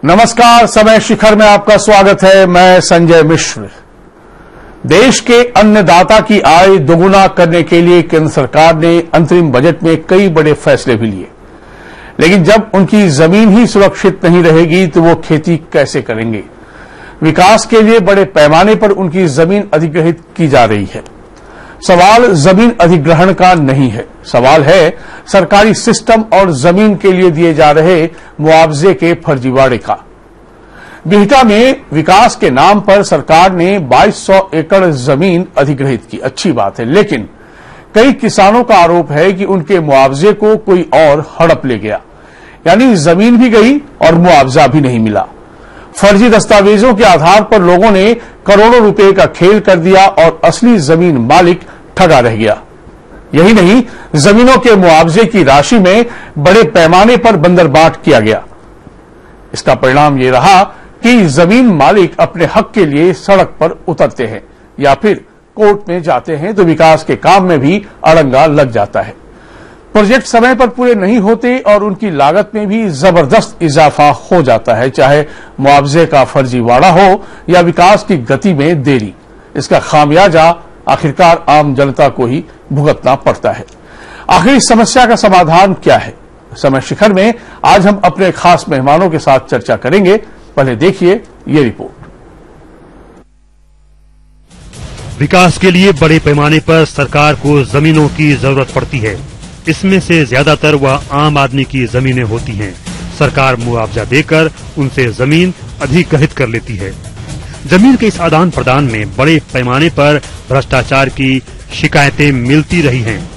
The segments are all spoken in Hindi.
नमस्कार, समय शिखर में आपका स्वागत है। मैं संजय मिश्र। देश के अन्नदाता की आय दोगुना करने के लिए केंद्र सरकार ने अंतरिम बजट में कई बड़े फैसले भी लिए, लेकिन जब उनकी जमीन ही सुरक्षित नहीं रहेगी तो वो खेती कैसे करेंगे। विकास के लिए बड़े पैमाने पर उनकी जमीन अधिग्रहित की जा रही है। सवाल जमीन अधिग्रहण का नहीं है, सवाल है सरकारी सिस्टम और जमीन के लिए दिए जा रहे मुआवजे के फर्जीवाड़े का। बिहटा में विकास के नाम पर सरकार ने 2200 एकड़ जमीन अधिग्रहित की, अच्छी बात है, लेकिन कई किसानों का आरोप है कि उनके मुआवजे को कोई और हड़प ले गया, यानी जमीन भी गई और मुआवजा भी नहीं मिला। फर्जी दस्तावेजों के आधार पर लोगों ने करोड़ों रुपए का खेल कर दिया और असली जमीन मालिक ठगा रह गया। यही नहीं, जमीनों के मुआवजे की राशि में बड़े पैमाने पर बंदरबाट किया गया। इसका परिणाम यह रहा कि जमीन मालिक अपने हक के लिए सड़क पर उतरते हैं या फिर कोर्ट में जाते हैं तो विकास के काम में भी अड़ंगा लग जाता है। प्रोजेक्ट समय पर पूरे नहीं होते और उनकी लागत में भी जबरदस्त इजाफा हो जाता है, चाहे मुआवजे का फर्जीवाड़ा हो या विकास की गति में देरी। इसका खामियाजा आखिरकार आम जनता को ही भुगतना पड़ता है। आखिर इस समस्या का समाधान क्या है? समय शिखर में आज हम अपने खास मेहमानों के साथ चर्चा करेंगे। पहले देखिए ये रिपोर्ट। विकास के लिए बड़े पैमाने पर सरकार को जमीनों की जरूरत पड़ती है। इसमें से ज्यादातर वह आम आदमी की जमीनें होती हैं। सरकार मुआवजा देकर उनसे जमीन अधिग्रहित कर लेती है। जमीन के इस आदान प्रदान में बड़े पैमाने पर भ्रष्टाचार की शिकायतें मिलती रही हैं।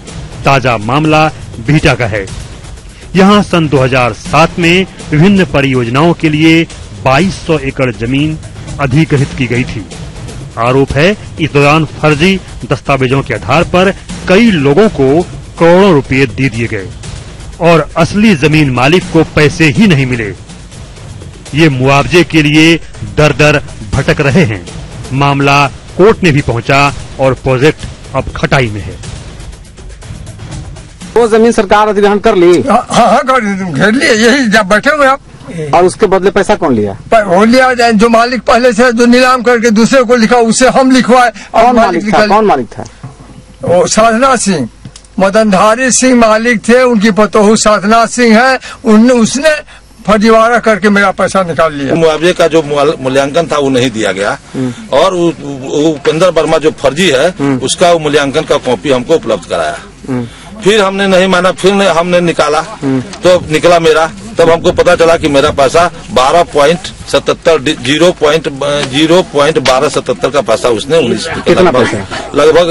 ताजा मामला बिहटा का है। यहां सन 2007 में विभिन्न परियोजनाओं के लिए 2200 एकड़ जमीन अधिग्रहित की गई थी। आरोप है इस दौरान फर्जी दस्तावेजों के आधार पर कई लोगों को करोड़ों रुपए दे दिए गए और असली जमीन मालिक को पैसे ही नहीं मिले। ये मुआवजे के लिए दर दर भटक रहे हैं। मामला कोर्ट में भी पहुंचा और प्रोजेक्ट अब खटाई में है। वो जमीन सरकार अधिग्रहण कर ली? हाँ, घेर लिए, यही जब बैठे हुए आप। और उसके बदले पैसा कौन लिया? वो लिया जो मालिक पहले से जो नीलाम करके दूसरे को लिखा, उससे हम लिखवाए। कौन मालिक था? वो साधना सिंह, मदनधारी सिंह मालिक थे। उनकी पतोहू साधना सिंह है। उसने फर्जीवाड़ा करके मेरा पैसा निकाल लिया। मुआवजे का जो मूल्यांकन था वो नहीं दिया गया और उपेंद्र वर्मा जो फर्जी है उसका मूल्यांकन का कॉपी हमको उपलब्ध कराया। फिर हमने नहीं माना, फिर हमने निकाला तो निकला मेरा। तब हमको पता चला कि मेरा पैसा 0.1277 का पैसा उसने लगभग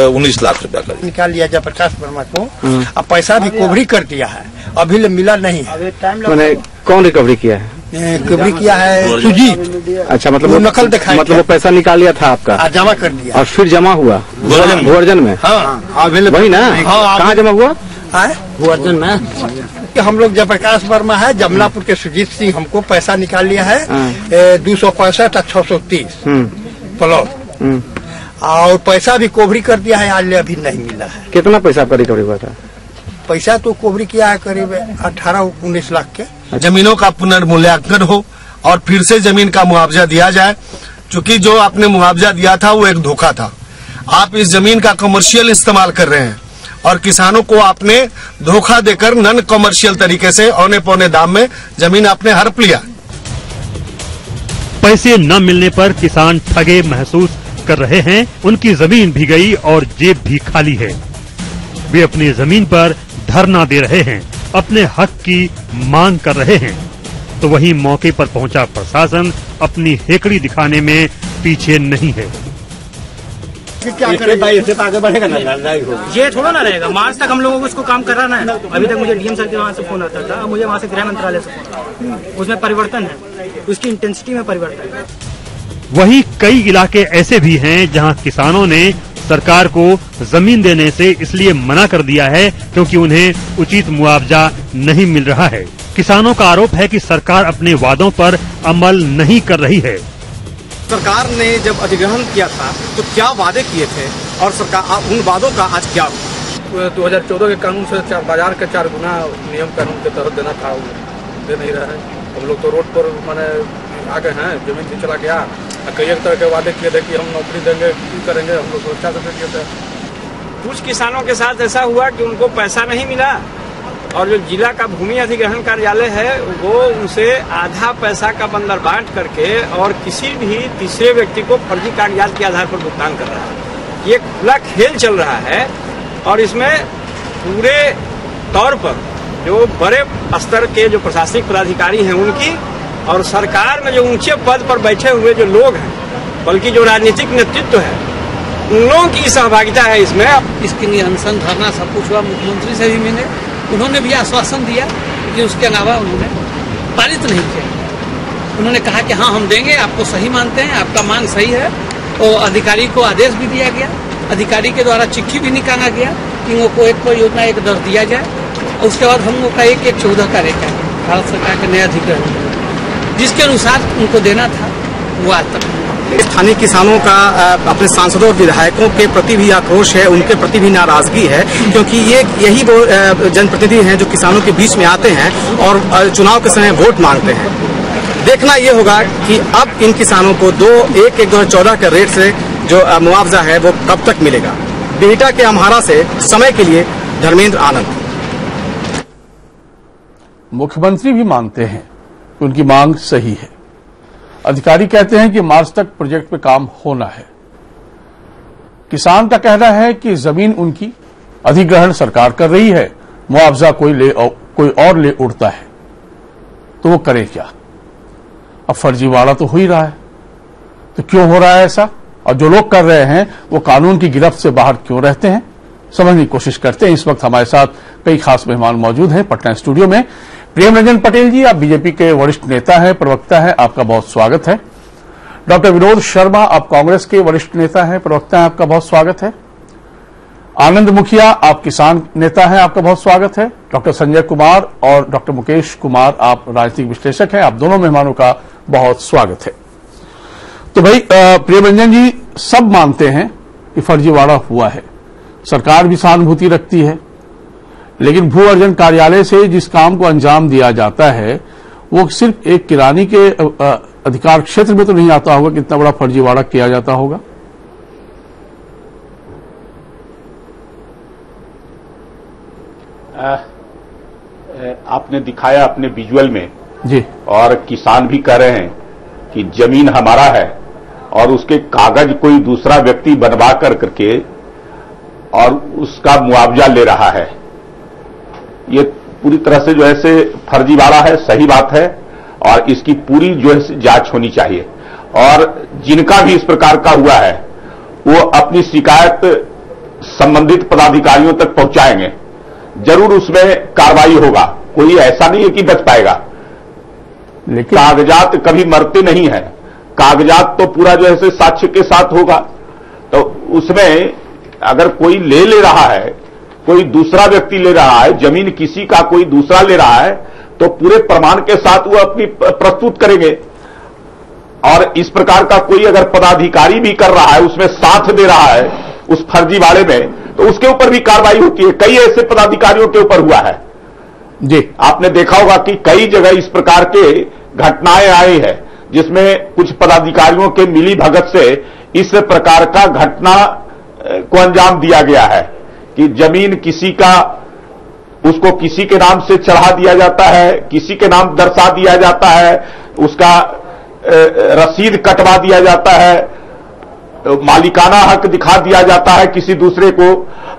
19 लाख रुपया कर निकाल लिया जयप्रकाश वर्मा को। अब पैसा भी रिकवरी कर दिया है, अभी मिला नहीं है। मैंने कौन रिकवरी किया है? रिकवरी किया है सुजीत। अच्छा, मतलब वो नकल दिखाई, मतलब वो पैसा निकाल लिया था आपका, जमा कर दिया और फिर जमा हुआ भुवर्जन में? हाँ, वही ना? कहाँ जमा हुआ? भुवर्जन में। हम लोग जयप्रकाश वर्मा है, जमलापुर के सुजीत सिंह हमको पैसा निकाल लिया है 265 और 630 प्लॉट, और पैसा भी रिकवरी कर दिया है, आज अभी नहीं मिला है। कितना पैसा आपका रिकवरी हुआ था? पैसा तो रिकवरी किया है करीब 18-19 लाख के। जमीनों का पुनर्मूल्यांकन हो और फिर से जमीन का मुआवजा दिया जाए, क्योंकि जो आपने मुआवजा दिया था वो एक धोखा था। आप इस जमीन का कमर्शियल इस्तेमाल कर रहे हैं और किसानों को आपने धोखा देकर नॉन कमर्शियल तरीके से औने पौने दाम में जमीन आपने हड़प लिया। पैसे न मिलने पर किसान ठगे महसूस कर रहे हैं। उनकी जमीन भी गई और जेब भी खाली है। वे अपनी जमीन पर धरना दे रहे हैं, अपने हक की मांग कर रहे हैं, तो वहीं मौके पर पहुंचा प्रशासन अपनी हेकड़ी दिखाने में पीछे नहीं है। क्या भाई, इससे आगे बढ़ेगा ना, ये थोड़ा ना रहेगा। मार्च तक हम लोगों को इसको काम कराना है। अभी तक मुझे डीएम सर के वहाँ से फोन आता था, मुझे वहाँ से गृह मंत्रालय से फोन, उसमें परिवर्तन है, उसकी इंटेंसिटी में परिवर्तन है। वहीं कई इलाके ऐसे भी हैं जहां किसानों ने सरकार को जमीन देने से इसलिए मना कर दिया है क्योंकि उन्हें उचित मुआवजा नहीं मिल रहा है। किसानों का आरोप है कि सरकार अपने वादों पर अमल नहीं कर रही है। सरकार ने जब अधिग्रहण किया था तो क्या वादे किए थे और सरकार उन वादों का आज क्या हुआ? 2014 के कानून से बाजार का 4 गुना नियम कानून के तहत देना था, वो दे नहीं रहा है। हम लोग तो रोड पर मैंने आ गए हैं, जमीन भी चला गया। कई एक तरह के वादे किए थे कि हम नौकरी देंगे, करेंगे, हम लोग सुरक्षा से दिए थे। कुछ किसानों के साथ ऐसा हुआ कि उनको पैसा नहीं मिला और जो जिला का भूमि अधिग्रहण कार्यालय है वो उनसे आधा पैसा का बंदर बांट करके और किसी भी तीसरे व्यक्ति को फर्जी कागजात के आधार पर भुगतान कर रहा है। ये खुला खेल चल रहा है और इसमें पूरे तौर पर जो बड़े स्तर के जो प्रशासनिक पदाधिकारी हैं उनकी और सरकार में जो ऊंचे पद पर बैठे हुए जो लोग हैं, बल्कि जो राजनीतिक नेतृत्व है, उन लोगों की सहभागिता है इसमें। इसके लिए अनशन धरना सब कुछ हुआ, मुख्यमंत्री से भी मिले, उन्होंने भी आश्वासन दिया कि उसके अलावा उन्होंने पारित नहीं किया। उन्होंने कहा कि हाँ हम देंगे, आपको सही मानते हैं, आपका मांग सही है। और अधिकारी को आदेश भी दिया गया, अधिकारी के द्वारा चिट्ठी भी निकाला गया कि उनको एक परियोजना एक दर दिया जाए। और उसके बाद हम लोग का 1/14 का रेट है भारत सरकार के नया अधिग्रहण, जिसके अनुसार उनको देना था वो आज तक। स्थानीय किसानों का अपने सांसदों और विधायकों के प्रति भी आक्रोश है, उनके प्रति भी नाराजगी है, क्योंकि यही वो जनप्रतिनिधि हैं जो किसानों के बीच में आते हैं और चुनाव के समय वोट मांगते हैं। देखना ये होगा कि अब इन किसानों को 1/2014 के रेट से जो मुआवजा है वो कब तक मिलेगा। बिहटा के अम्हारा से समय के लिए धर्मेंद्र आनंद। मुख्यमंत्री भी मानते हैं कि उनकी मांग सही है। अधिकारी कहते हैं कि मार्च तक प्रोजेक्ट पे काम होना है। किसान का कहना है कि जमीन उनकी, अधिग्रहण सरकार कर रही है, मुआवजा कोई और ले उड़ता है, तो वो करे क्या? अब फर्जीवाड़ा तो हो ही रहा है, तो क्यों हो रहा है ऐसा? और जो लोग कर रहे हैं वो कानून की गिरफ्त से बाहर क्यों रहते हैं, समझने की कोशिश करते हैं। इस वक्त हमारे साथ कई खास मेहमान मौजूद हैं पटना स्टूडियो में। प्रेम रंजन पटेल जी, आप बीजेपी के वरिष्ठ नेता हैं, प्रवक्ता हैं, आपका बहुत स्वागत है। डॉक्टर विनोद शर्मा, आप कांग्रेस के वरिष्ठ नेता हैं, प्रवक्ता हैं, आपका बहुत स्वागत है। आनंद मुखिया, आप किसान नेता हैं, आपका बहुत स्वागत है। डॉक्टर संजय कुमार और डॉक्टर मुकेश कुमार, आप राजनीतिक विश्लेषक हैं, आप दोनों मेहमानों का बहुत स्वागत है। तो भाई प्रेम रंजन जी, सब मानते हैं कि फर्जीवाड़ा हुआ है, सरकार भी सहानुभूति रखती है, लेकिन भू अर्जन कार्यालय से जिस काम को अंजाम दिया जाता है वो सिर्फ एक किरानी के अधिकार क्षेत्र में तो नहीं आता होगा, कितना बड़ा फर्जीवाड़ा किया जाता होगा। आपने दिखाया अपने विजुअल में जी, और किसान भी कह रहे हैं कि जमीन हमारा है और उसके कागज कोई दूसरा व्यक्ति बनवा करके और उसका मुआवजा ले रहा है। ये पूरी तरह से जो है से फर्जीवाड़ा है, सही बात है, और इसकी पूरी जो है जांच होनी चाहिए। और जिनका भी इस प्रकार का हुआ है वो अपनी शिकायत संबंधित पदाधिकारियों तक पहुंचाएंगे, जरूर उसमें कार्रवाई होगा। कोई ऐसा नहीं है कि बच पाएगा, लेकिन कागजात कभी मरते नहीं है, कागजात तो पूरा जो है से साक्ष्य के साथ होगा। तो उसमें अगर कोई ले रहा है, कोई दूसरा व्यक्ति ले रहा है, जमीन किसी का कोई दूसरा ले रहा है, तो पूरे प्रमाण के साथ वो अपनी प्रस्तुत करेंगे। और इस प्रकार का कोई अगर पदाधिकारी भी कर रहा है, उसमें साथ दे रहा है उस फर्जीवाड़े में, तो उसके ऊपर भी कार्रवाई होती है। कई ऐसे पदाधिकारियों के ऊपर हुआ है जी, आपने देखा होगा कि कई जगह इस प्रकार के घटनाएं आई है जिसमें कुछ पदाधिकारियों के मिली भगत से इस प्रकार का घटना को अंजाम दिया गया है कि जमीन किसी का, उसको किसी के नाम से चढ़ा दिया जाता है, किसी के नाम दर्शा दिया जाता है, उसका रसीद कटवा दिया जाता है, मालिकाना हक दिखा दिया जाता है किसी दूसरे को,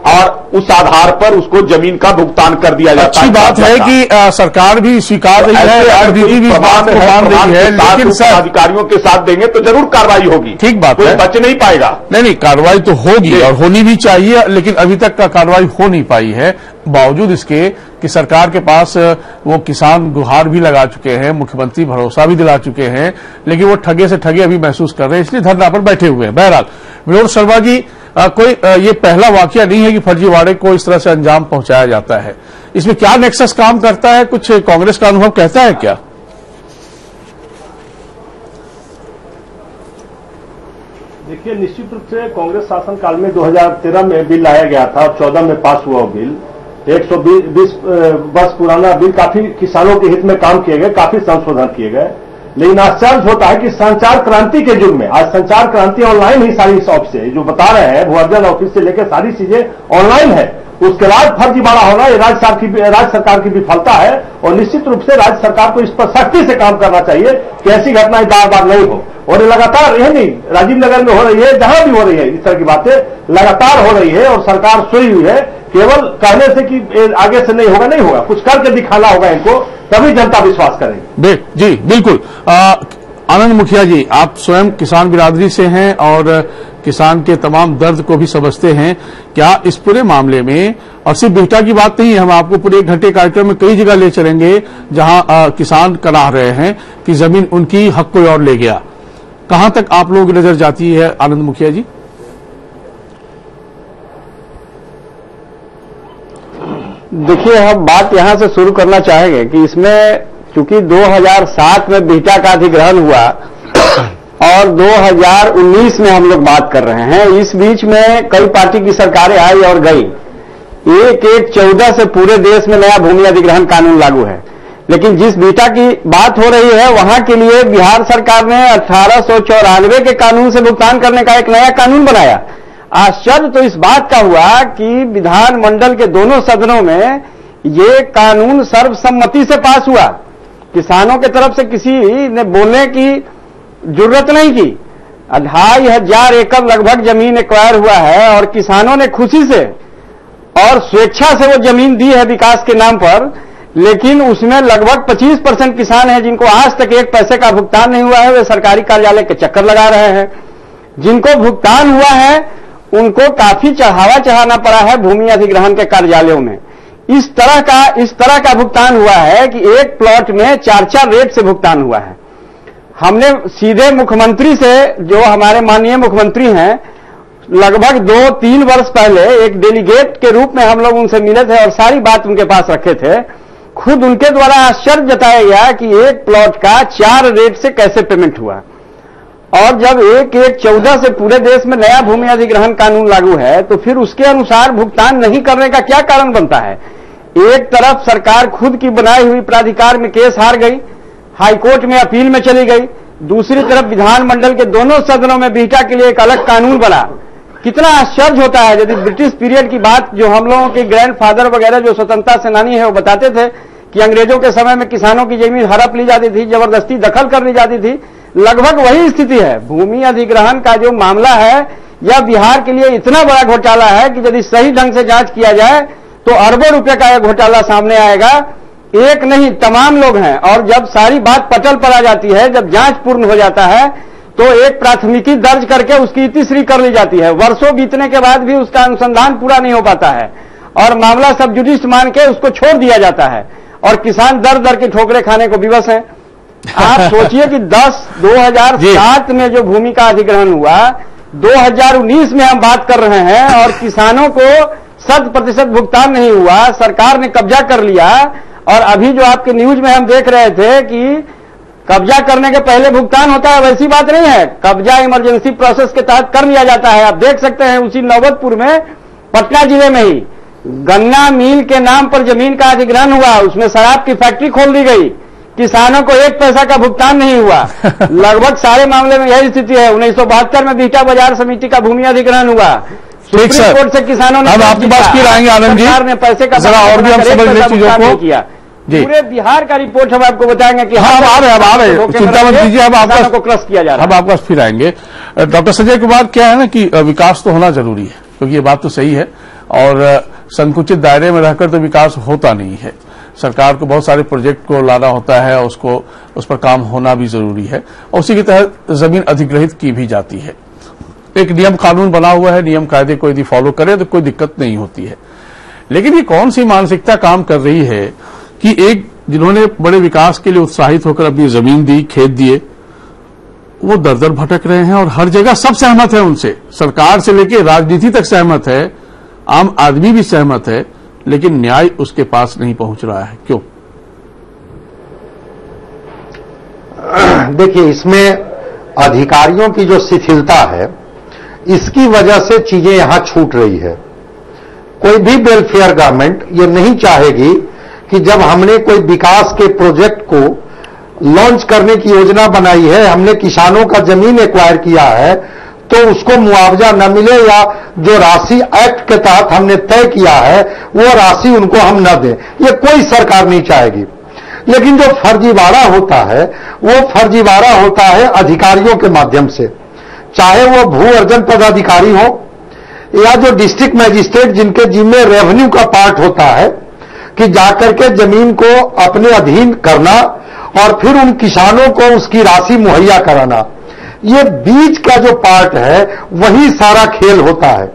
और उस आधार पर उसको जमीन का भुगतान कर दिया जाता है। अच्छी बात है कि सरकार भी स्वीकार रही है, आरडीडी भी बात को मान रही है, लेकिन अधिकारियों के साथ देंगे तो जरूर कार्रवाई होगी। ठीक बात है, बच नहीं पाएगा। नहीं, कार्रवाई तो होगी और होनी भी चाहिए, लेकिन अभी तक का कार्रवाई हो नहीं पाई है, बावजूद इसके कि सरकार के पास वो किसान गुहार भी लगा चुके हैं, मुख्यमंत्री भरोसा भी दिला चुके हैं, लेकिन वो ठगे से ठगे अभी महसूस कर रहे हैं, इसलिए धरना पर बैठे हुए हैं। बहरहाल विनोद शर्मा जी, कोई ये पहला वाकया नहीं है कि फर्जीवाड़े को इस तरह से अंजाम पहुंचाया जाता है। इसमें क्या नेक्सस काम करता है, कुछ कांग्रेस का अनुभव कहता है क्या? देखिए, निश्चित रूप से कांग्रेस शासन काल में 2013 में बिल लाया गया था और 14 में पास हुआ बिल, 120 वर्ष पुराना बिल काफी किसानों के हित में काम किए गए, काफी संशोधन किए गए। लेकिन आश्चर्य होता है कि संचार क्रांति के युग में, आज संचार क्रांति ऑनलाइन ही सारी ऑफिस जो बता रहे हैं, भूअर्जन ऑफिस से लेकर सारी चीजें ऑनलाइन है, उसके बाद फर्जीवाड़ा होना ये राज्य सरकार की विफलता है। और निश्चित रूप से राज्य सरकार को इस पर सख्ती से काम करना चाहिए कि ऐसी घटनाएं बार बार नहीं हो। और ये लगातार यह नहीं राजीव नगर में हो रही है, जहां भी हो रही है, इस तरह की बातें लगातार हो रही है और सरकार सोई हुई है। केवल कहने से कि आगे से नहीं होगा, कुछ करके दिखाना होगा इनको, तभी जनता विश्वास करेगी। जी बिल्कुल। आनंद मुखिया जी, आप स्वयं किसान बिरादरी से हैं और किसान के तमाम दर्द को भी समझते हैं। क्या इस पूरे मामले में, और सिर्फ बिहटा की बात नहीं है, हम आपको पूरे 1 घंटे कार्यक्रम में कई जगह ले चलेंगे जहां किसान करा रहे हैं कि जमीन उनकी हक कोई और ले गया, कहां तक आप लोगों की नजर जाती है आनंद मुखिया जी? देखिए, हम बात यहां से शुरू करना चाहेंगे कि इसमें चूंकि 2007 में बिहटा का अधिग्रहण हुआ और 2019 में हम लोग बात कर रहे हैं, इस बीच में कई पार्टी की सरकारें आई और गई। 1/1/14 से पूरे देश में नया भूमि अधिग्रहण कानून लागू है। लेकिन जिस बिहटा की बात हो रही है वहां के लिए बिहार सरकार ने 1894 के कानून से भुगतान करने का एक नया कानून बनाया। आश्चर्य तो इस बात का हुआ कि विधानमंडल के दोनों सदनों में ये कानून सर्वसम्मति से पास हुआ। किसानों के तरफ से किसी ने बोलने की जरूरत नहीं की। 2500 एकड़ लगभग जमीन एक्वायर हुआ है और किसानों ने खुशी से और स्वेच्छा से वो जमीन दी है विकास के नाम पर। लेकिन उसमें लगभग 25% किसान हैं जिनको आज तक 1 पैसे का भुगतान नहीं हुआ है। वे सरकारी कार्यालय के चक्कर लगा रहे हैं। जिनको भुगतान हुआ है उनको काफी चढ़ाना पड़ा है भूमि अधिग्रहण के कार्यालयों में। इस तरह का भुगतान हुआ है कि एक प्लॉट में 4 रेट से भुगतान हुआ है। हमने सीधे मुख्यमंत्री से, जो हमारे माननीय मुख्यमंत्री हैं, लगभग 2-3 वर्ष पहले एक डेलीगेट के रूप में हम लोग उनसे मिले थे और सारी बात उनके पास रखे थे। खुद उनके द्वारा आश्चर्य जताया गया कि एक प्लॉट का 4 रेट से कैसे पेमेंट हुआ। और जब 1/1/14 से पूरे देश में नया भूमि अधिग्रहण कानून लागू है तो फिर उसके अनुसार भुगतान नहीं करने का क्या कारण बनता है? एक तरफ सरकार खुद की बनाई हुई प्राधिकार में केस हार गई, हाईकोर्ट में अपील में चली गई, दूसरी तरफ विधानमंडल के दोनों सदनों में बिहटा के लिए एक अलग कानून बना। कितना आश्चर्य होता है। यदि ब्रिटिश पीरियड की बात, जो हम लोगों के ग्रैंडफादर वगैरह जो स्वतंत्रता सेनानी है वो बताते थे कि अंग्रेजों के समय में किसानों की जमीन हड़प ली जाती थी, जबरदस्ती दखल कर ली जाती थी, लगभग वही स्थिति है। भूमि अधिग्रहण का जो मामला है यह बिहार के लिए इतना बड़ा घोटाला है कि यदि सही ढंग से जांच किया जाए तो अरबों रुपए का यह घोटाला सामने आएगा। एक नहीं, तमाम लोग हैं। और जब सारी बात पटल पर आ जाती है, जब जांच पूर्ण हो जाता है तो एक प्राथमिकी दर्ज करके उसकी इतिश्री कर ली जाती है। वर्षों बीतने के बाद भी उसका अनुसंधान पूरा नहीं हो पाता है और मामला सब जुडिस मान के उसको छोड़ दिया जाता है और किसान दर दर के ठोकरे खाने को विवश हैं। आप सोचिए कि 2007 में जो भूमि का अधिग्रहण हुआ, 2019 में हम बात कर रहे हैं और किसानों को 100% भुगतान नहीं हुआ, सरकार ने कब्जा कर लिया। और अभी जो आपके न्यूज में हम देख रहे थे कि कब्जा करने के पहले भुगतान होता है, वैसी बात नहीं है। कब्जा इमरजेंसी प्रोसेस के तहत कर लिया जाता है। आप देख सकते हैं उसी नौबतपुर में, पटना जिले में ही गन्ना मिल के नाम पर जमीन का अधिग्रहण हुआ, उसमें शराब की फैक्ट्री खोल दी गई, किसानों को 1 पैसा का भुगतान नहीं हुआ। लगभग सारे मामले में यही स्थिति है। 1972 में बिहटा बाजार समिति का भूमि अधिग्रहण हुआ, सुप्रीम कोर्ट से किसानों ने, अब आपके पास फिर आएंगे आनंद जी, सरकार ने पैसे का और भी हम समझ लें चीजों को किया। पूरे बिहार का रिपोर्ट हम आपको बताएंगे कि हाँ, आ रहे चिंता मत कीजिए। अब आपका को क्रश किया जा रहा है। अब आपका फिर आएंगे। डॉक्टर संजय कुमार, क्या है ना कि विकास तो होना जरूरी है, क्योंकि ये बात तो सही है और संकुचित दायरे में रहकर तो विकास होता नहीं है। सरकार को बहुत सारे प्रोजेक्ट को लाना होता है, उसको उस पर काम होना भी जरूरी है और उसी के तहत जमीन अधिग्रहित की भी जाती है। एक नियम कानून बना हुआ है, नियम कायदे को यदि फॉलो करे तो कोई दिक्कत नहीं होती है। लेकिन ये कौन सी मानसिकता काम कर रही है कि एक जिन्होंने बड़े विकास के लिए उत्साहित होकर अपनी जमीन दी, खेत दिए, वो दर दर भटक रहे हैं और हर जगह सब सहमत है उनसे, सरकार से लेकर राजनीति तक सहमत है, आम आदमी भी सहमत है, लेकिन न्याय उसके पास नहीं पहुंच रहा है। क्यों? देखिए, इसमें अधिकारियों की जो शिथिलता है, इसकी वजह से चीजें यहां छूट रही है। कोई भी वेलफेयर गवर्नमेंट ये नहीं चाहेगी कि जब हमने कोई विकास के प्रोजेक्ट को लॉन्च करने की योजना बनाई है, हमने किसानों का जमीन एक्वायर किया है, तो उसको मुआवजा न मिले या जो राशि एक्ट के तहत हमने तय किया है वो राशि उनको हम न दें। ये कोई सरकार नहीं चाहेगी। लेकिन जो फर्जीवाड़ा होता है वो फर्जीवाड़ा होता है अधिकारियों के माध्यम से, चाहे वो भू अर्जन पदाधिकारी हो या जो डिस्ट्रिक्ट मजिस्ट्रेट जिनके जिम्मे रेवेन्यू का पार्ट होता है कि जाकर के जमीन को अपने अधीन करना और फिर उन किसानों को उसकी राशि मुहैया कराना। ये बीच का जो पार्ट है वही सारा खेल होता है।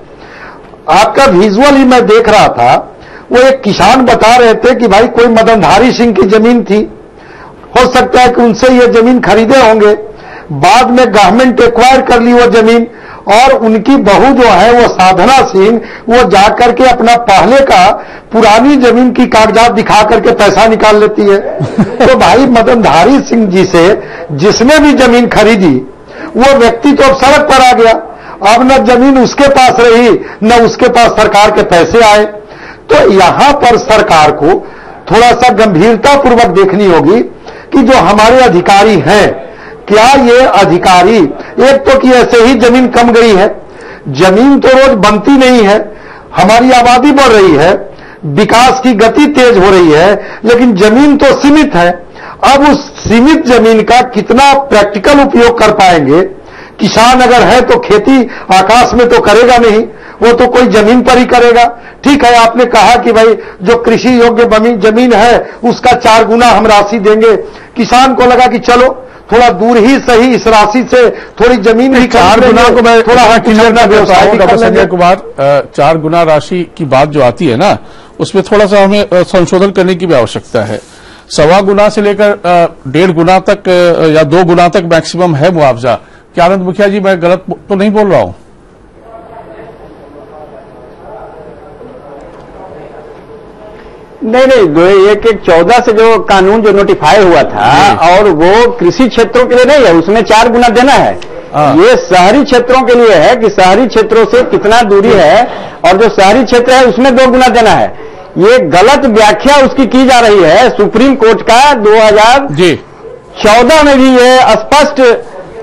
आपका विजुअल ही मैं देख रहा था, वो एक किसान बता रहे थे कि भाई कोई मदनधारी सिंह की जमीन थी, हो सकता है कि उनसे ये जमीन खरीदे होंगे, बाद में गवर्नमेंट एक्वायर कर ली वो जमीन, और उनकी बहू जो है वो साधना सिंह वो जाकर के अपना पहले का पुरानी जमीन की कागजात दिखा करके पैसा निकाल लेती है। तो भाई मदनधारी सिंह जी से जिसने भी जमीन खरीदी वो व्यक्ति तो अब सड़क पर आ गया, अब न जमीन उसके पास रही न उसके पास सरकार के पैसे आए। तो यहां पर सरकार को थोड़ा सा गंभीरतापूर्वक देखनी होगी कि जो हमारे अधिकारी हैं, क्या ये अधिकारी, एक तो कि ऐसे ही जमीन कम गई है, जमीन तो रोज बनती नहीं है, हमारी आबादी बढ़ रही है, विकास की गति तेज हो रही है, लेकिन जमीन तो सीमित है। अब उस सीमित जमीन का कितना प्रैक्टिकल उपयोग कर पाएंगे? किसान अगर है तो खेती आकाश में तो करेगा नहीं, वो तो कोई जमीन पर ही करेगा। ठीक है, आपने कहा कि भाई जो कृषि योग्य जमीन है उसका 4 गुना हम राशि देंगे। किसान को लगा कि चलो थोड़ा दूर ही सही इस राशि से थोड़ी जमीन भी 4 गुना को मैं थोड़ा क्लियर ना व्यवसाय डॉक्टर संजय कुमार, 4 गुना राशि की बात जो आती है ना, उसमें थोड़ा सा हमें संशोधन करने की भी आवश्यकता है। 1.25 गुना से लेकर 1.5 गुना तक या 2 गुना तक मैक्सिमम है मुआवजा। क्या आनंद मुखिया जी, मैं गलत तो नहीं बोल रहा हूं? नहीं, एक 14 से जो कानून जो नोटिफाई हुआ था और वो कृषि क्षेत्रों के लिए नहीं है, उसमें 4 गुना देना है। ये शहरी क्षेत्रों के लिए है कि शहरी क्षेत्रों से कितना दूरी है और जो शहरी क्षेत्र है उसमें 2 गुना देना है। ये गलत व्याख्या उसकी की जा रही है। सुप्रीम कोर्ट का 2014 में भी ये स्पष्ट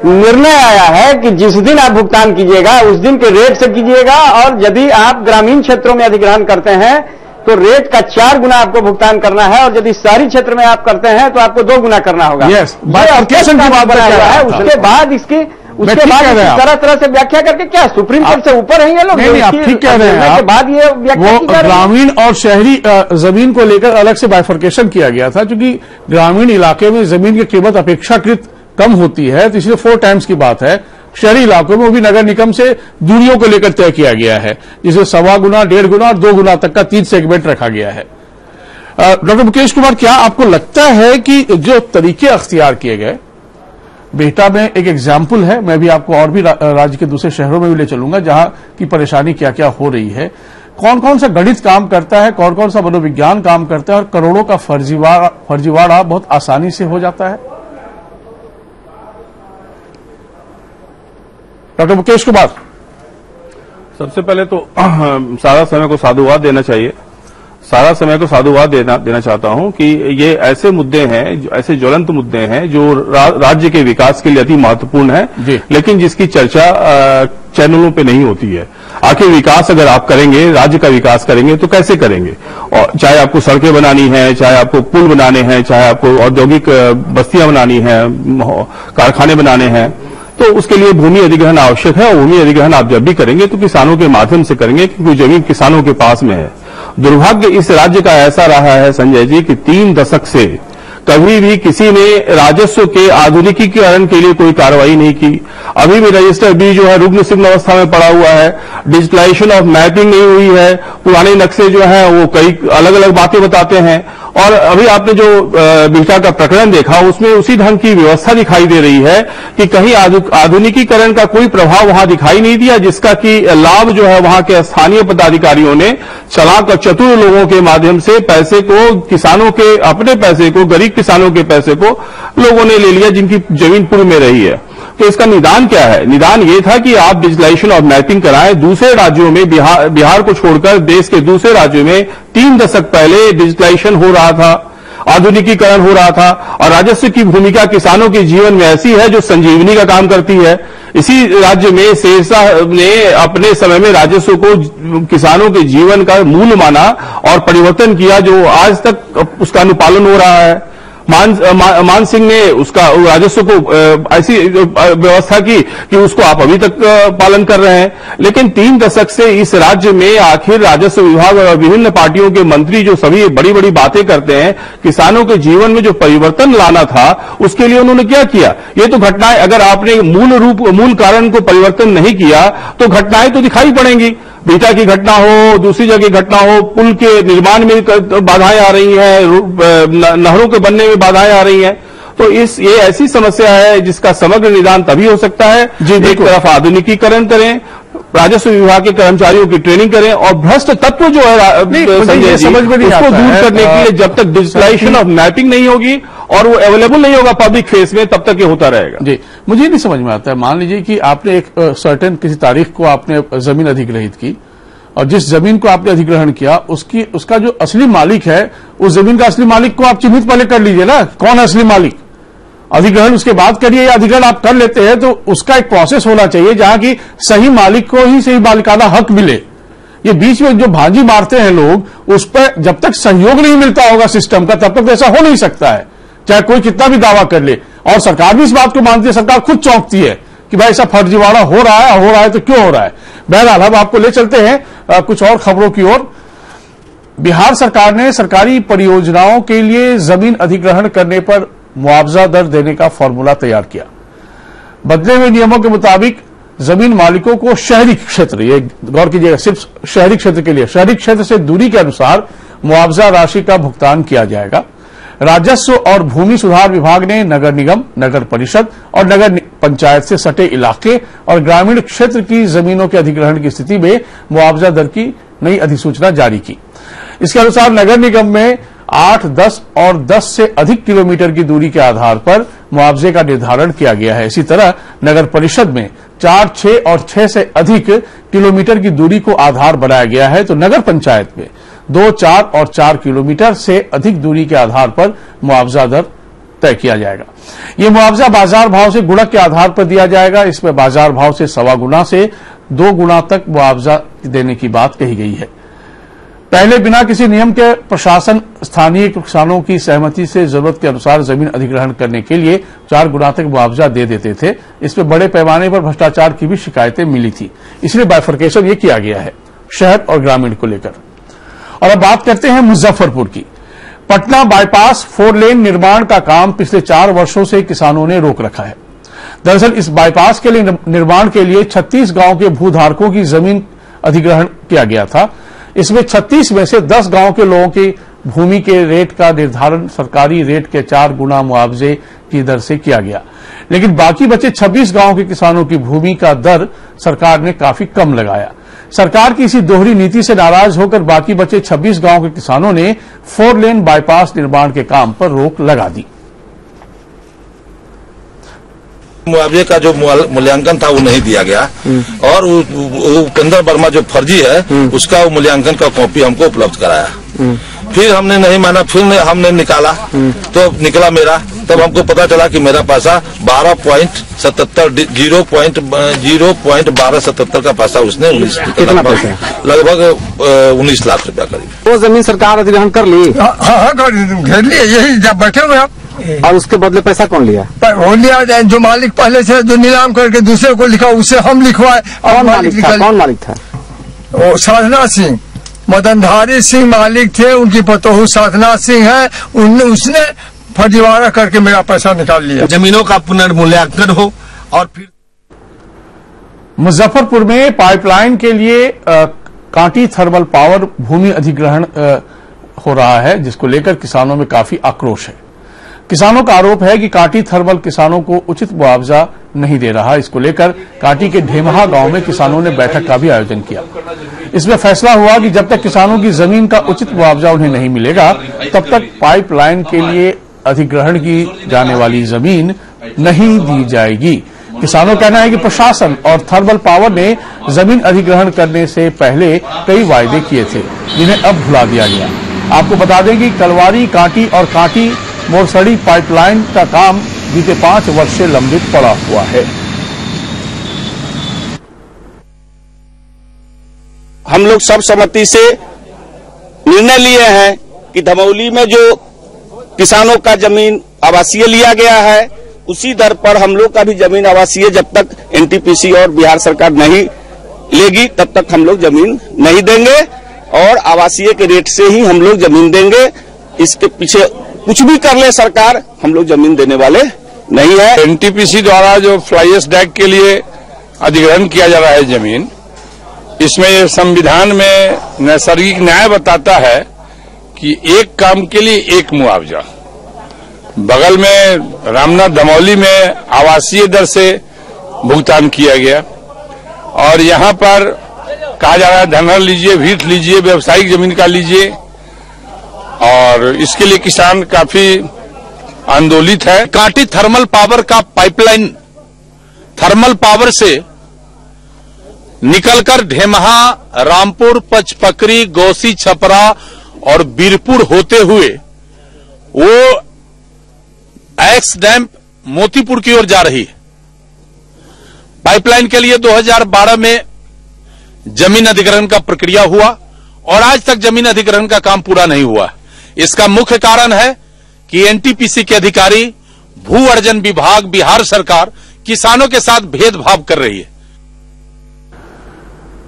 निर्णय आया है कि जिस दिन आप भुगतान कीजिएगा उस दिन के रेट से कीजिएगा, और यदि आप ग्रामीण क्षेत्रों में अधिग्रहण करते हैं तो रेट का 4 गुना आपको भुगतान करना है, और यदि शहरी क्षेत्र में आप करते हैं तो आपको 2 गुना करना होगा। उसके बाद इसकी तरह तरह से व्याख्या करके क्या सुप्रीम कोर्ट से ऊपर है ये लोग? नहीं, आप ठीक कह रहे हैं। के बाद ये व्याख्या ग्रामीण और शहरी जमीन को लेकर अलग से बाइफर्केशन किया गया था, क्योंकि ग्रामीण इलाके में जमीन की कीमत अपेक्षाकृत कम होती है, तो इसलिए 4 टाइम्स की बात है। शहरी इलाकों में वो भी नगर निगम से दूरियों को लेकर तय किया गया है, जिसे 1.25 गुना, 1.5 गुना और 2 गुना तक का 3 सेगमेंट रखा गया है। डॉक्टर मुकेश कुमार, क्या आपको लगता है कि जो तरीके अख्तियार किए गए, बिहटा में एक एग्जाम्पल है, मैं भी आपको और भी राज्य के दूसरे शहरों में भी ले चलूंगा जहां की परेशानी क्या क्या हो रही है, कौन कौन सा गणित काम करता है, कौन कौन सा मनोविज्ञान काम करता है, और करोड़ों का फर्जीवाड़ा बहुत आसानी से हो जाता है? डॉक्टर मुकेश कुमार। सबसे पहले तो सारा समय को साधुवाद देना चाहिए। सारा समय को साधुवाद देना चाहता हूं कि ये ऐसे मुद्दे हैं, ऐसे ज्वलंत मुद्दे हैं जो राज्य के विकास के लिए अति महत्वपूर्ण है, लेकिन जिसकी चर्चा चैनलों पे नहीं होती है। आखिर विकास अगर आप करेंगे, राज्य का विकास करेंगे तो कैसे करेंगे? और चाहे आपको सड़कें बनानी है, चाहे आपको पुल बनाने हैं, चाहे आपको औद्योगिक बस्तियां बनानी है, कारखाने बनाने हैं, तो उसके लिए भूमि अधिग्रहण आवश्यक है। और भूमि अधिग्रहण आप जब भी करेंगे तो किसानों के माध्यम से करेंगे, क्योंकि जमीन किसानों के पास में है। दुर्भाग्य इस राज्य का ऐसा रहा है संजय जी कि 3 दशक से कभी भी किसी ने राजस्व के आधुनिकीकरण के लिए कोई कार्रवाई नहीं की। अभी भी रजिस्टर बी जो है रुग्ण सिग्न अवस्था में पड़ा हुआ है, डिजिटलाइजेशन ऑफ मैपिंग नहीं हुई है, पुराने नक्शे जो है वो कई अलग अलग बातें बताते हैं। और अभी आपने जो बिहटा का प्रकरण देखा उसमें उसी ढंग की व्यवस्था दिखाई दे रही है कि कहीं आधुनिकीकरण का कोई प्रभाव वहां दिखाई नहीं दिया, जिसका कि लाभ जो है वहां के स्थानीय पदाधिकारियों ने चालाक और चतुर लोगों के माध्यम से पैसे को, किसानों के अपने पैसे को, गरीब किसानों के पैसे को लोगों ने ले लिया, जिनकी जमीन पूर्व में रही है। कि इसका निदान क्या है। निदान ये था कि आप डिजिटलाइजेशन और मैपिंग कराएं। दूसरे राज्यों में बिहार को छोड़कर देश के दूसरे राज्यों में 3 दशक पहले डिजिटलाइजेशन हो रहा था, आधुनिकीकरण हो रहा था, और राजस्व की भूमिका किसानों के जीवन में ऐसी है जो संजीवनी का काम करती है। इसी राज्य में शेरशाह ने अपने समय में राजस्व को किसानों के जीवन का मूल माना और परिवर्तन किया, जो आज तक उसका अनुपालन हो रहा है। मान सिंह ने उसका राजस्व को ऐसी व्यवस्था की कि उसको आप अभी तक पालन कर रहे हैं। लेकिन 3 दशक से इस राज्य में आखिर राजस्व विभाग और विभिन्न पार्टियों के मंत्री जो सभी बड़ी बड़ी बातें करते हैं, किसानों के जीवन में जो परिवर्तन लाना था उसके लिए उन्होंने क्या किया। ये तो घटनाएं, अगर आपने मूल कारण को परिवर्तन नहीं किया तो घटनाएं तो दिखाई पड़ेंगी। बीटा की घटना हो, दूसरी जगह घटना हो, पुल के निर्माण में बाधाएं आ रही हैं, नहरों के बनने में बाधाएं आ रही हैं। तो ये ऐसी समस्या है जिसका समग्र निदान तभी हो सकता है जी। एक तरफ आधुनिकीकरण करें, राजस्व विभाग के कर्मचारियों की ट्रेनिंग करें, और भ्रष्ट तत्व जो है संजय जी, उसको दूर करने के लिए जब तक डिजिटलाइजेशन ऑफ मैपिंग नहीं होगी और वो अवेलेबल नहीं होगा पब्लिक फेस में, तब तक ये होता रहेगा। जी, मुझे नहीं समझ में आता है। मान लीजिए कि आपने एक सर्टेन किसी तारीख को आपने जमीन अधिग्रहित की, और जिस जमीन को आपने अधिग्रहण किया उसका जो असली मालिक है, उस जमीन का असली मालिक को आप चिन्हित पहले कर लीजिए ना, कौन है असली मालिक। अधिग्रहण उसके बाद करिए, या अधिग्रहण आप कर लेते हैं तो उसका एक प्रोसेस होना चाहिए जहां की सही मालिक को ही सही मालिकाना हक मिले। ये बीच में जो भांजी मारते हैं लोग, उस पर जब तक सहयोग नहीं मिलता होगा सिस्टम का, तब तक ऐसा हो नहीं सकता है, चाहे कोई कितना भी दावा कर ले। और सरकार भी इस बात को मानती है, सरकार खुद चौंकती है कि भाई ऐसा फर्जीवाड़ा हो रहा है तो क्यों हो रहा है। बहरहाल हम आपको ले चलते हैं कुछ और खबरों की ओर। बिहार सरकार ने सरकारी परियोजनाओं के लिए जमीन अधिग्रहण करने पर मुआवजा दर देने का फॉर्मूला तैयार किया। बदले हुए नियमों के मुताबिक जमीन मालिकों को शहरी क्षेत्र, ये गौर कीजिएगा, सिर्फ शहरी क्षेत्र के लिए, शहरी क्षेत्र से दूरी के अनुसार मुआवजा राशि का भुगतान किया जाएगा। राजस्व और भूमि सुधार विभाग ने नगर निगम, नगर परिषद और नगर पंचायत से सटे इलाके और ग्रामीण क्षेत्र की जमीनों के अधिग्रहण की स्थिति में मुआवजा दर की नई अधिसूचना जारी की। इसके अनुसार नगर निगम में 8, 10 और 10 से अधिक किलोमीटर की दूरी के आधार पर मुआवजे का निर्धारण किया गया है। इसी तरह नगर परिषद में 4, 6 और 6 से अधिक किलोमीटर की दूरी को आधार बनाया गया है, तो नगर पंचायत में 2, 4 और 4 किलोमीटर से अधिक दूरी के आधार पर मुआवजा दर तय किया जाएगा। यह मुआवजा बाजार भाव से गुणक के आधार पर दिया जाएगा। इसमें बाजार भाव से 1.25 गुना से 2 गुना तक मुआवजा देने की बात कही गई है। पहले बिना किसी नियम के प्रशासन स्थानीय किसानों की सहमति से जरूरत के अनुसार जमीन अधिग्रहण करने के लिए 4 गुना तक मुआवजा दे देते थे। इसमें बड़े पैमाने पर भ्रष्टाचार की भी शिकायतें मिली थी, इसलिए बाइफरकेशन ये किया गया है शहर और ग्रामीण को लेकर। और अब बात करते हैं मुजफ्फरपुर की। पटना बाईपास 4 लेन निर्माण का काम पिछले 4 वर्षों से किसानों ने रोक रखा है। दरअसल इस बाईपास के लिए निर्माण के लिए 36 गांव के भूधारकों की जमीन अधिग्रहण किया गया था। इसमें 36 में से 10 गांव के लोगों की भूमि के रेट का निर्धारण सरकारी रेट के 4 गुना मुआवजे की दर से किया गया, लेकिन बाकी बचे 26 गांव के किसानों की भूमि का दर सरकार ने काफी कम लगाया। सरकार की इसी दोहरी नीति से नाराज होकर बाकी बचे 26 गांव के किसानों ने 4 लेन बाईपास निर्माण के काम पर रोक लगा दी। मुआवजे का जो मूल्यांकन था वो नहीं दिया गया, और उपेंद्र वर्मा जो फर्जी है उसका मूल्यांकन का कॉपी हमको उपलब्ध कराया। फिर हमने नहीं माना, फिर हमने निकाला तो निकला मेरा, तब हमको पता चला कि मेरा पैसा 0.1277 का पैसा उसने लगभग 19 लाख रुपया करीब। वो जमीन सरकार अधिग्रहण कर ली? हाँ घेर लिए, यही जब बैठे हुए आप। और उसके बदले पैसा कौन लिया? वो लिया जो मालिक पहले से जो नीलाम करके दूसरे को लिखा, उससे हम लिखवाए। कौन मालिक था? वो साधना सिंह, मदनधारी सिंह मालिक थे, उनकी पतोहू साधना सिंह है। उसने फर्जीवाड़ा करके मेरा पैसा निकाल लिया। जमीनों का पुनर्मूल्यांकन हो। और फिर मुजफ्फरपुर में पाइपलाइन के लिए कांटी थर्मल पावर भूमि अधिग्रहण हो रहा है, जिसको लेकर किसानों में काफी आक्रोश है। किसानों का आरोप है कि कांटी थर्मल किसानों को उचित मुआवजा नहीं दे रहा। इसको लेकर कांटी के ढेमहा गांव में किसानों ने बैठक का भी आयोजन किया। इसमें फैसला हुआ कि जब तक किसानों की जमीन का उचित मुआवजा उन्हें नहीं मिलेगा, तब तक पाइपलाइन के लिए अधिग्रहण की जाने वाली जमीन नहीं दी जाएगी। किसानों का कहना है कि प्रशासन और थर्मल पावर ने जमीन अधिग्रहण करने से पहले कई वायदे किए थे, जिन्हें अब भुला दिया गया। आपको बता दें कि कलवारी कांटी और कांटी मोरसड़ी पाइपलाइन का काम बीते 5 वर्ष से लंबित पड़ा हुआ है। हम लोग सर्वसम्मति से निर्णय लिए हैं कि धमौली में जो किसानों का जमीन आवासीय लिया गया है, उसी दर पर हम लोग का भी जमीन आवासीय जब तक एनटीपीसी और बिहार सरकार नहीं लेगी तब तक हम लोग जमीन नहीं देंगे और आवासीय के रेट से ही हम लोग जमीन देंगे। इसके पीछे कुछ भी कर ले सरकार, हम लोग जमीन देने वाले नहीं है। एनटीपीसी द्वारा जो फ्लाई एश डैक के लिए अधिग्रहण किया जा रहा है जमीन, इसमें संविधान में नैसर्गिक न्याय बताता है कि एक काम के लिए एक मुआवजा। बगल में रामनाथ धमौली में आवासीय दर से भुगतान किया गया और यहाँ पर कहा जा रहा है धनहर लीजिए, भीट लीजिए, व्यवसायिक जमीन का लीजिए, और इसके लिए किसान काफी आंदोलित है। कांटी थर्मल पावर का पाइपलाइन थर्मल पावर से निकलकर ढेमहा, रामपुर, पचपकरी, गौसी, छपरा और बीरपुर होते हुए वो एक्स डैम मोतीपुर की ओर जा रही है। पाइपलाइन के लिए 2012 में जमीन अधिग्रहण का प्रक्रिया हुआ और आज तक जमीन अधिग्रहण का काम पूरा नहीं हुआ। इसका मुख्य कारण है कि एनटीपीसी के अधिकारी, भू अर्जन विभाग, बिहार सरकार किसानों के साथ भेदभाव कर रही है।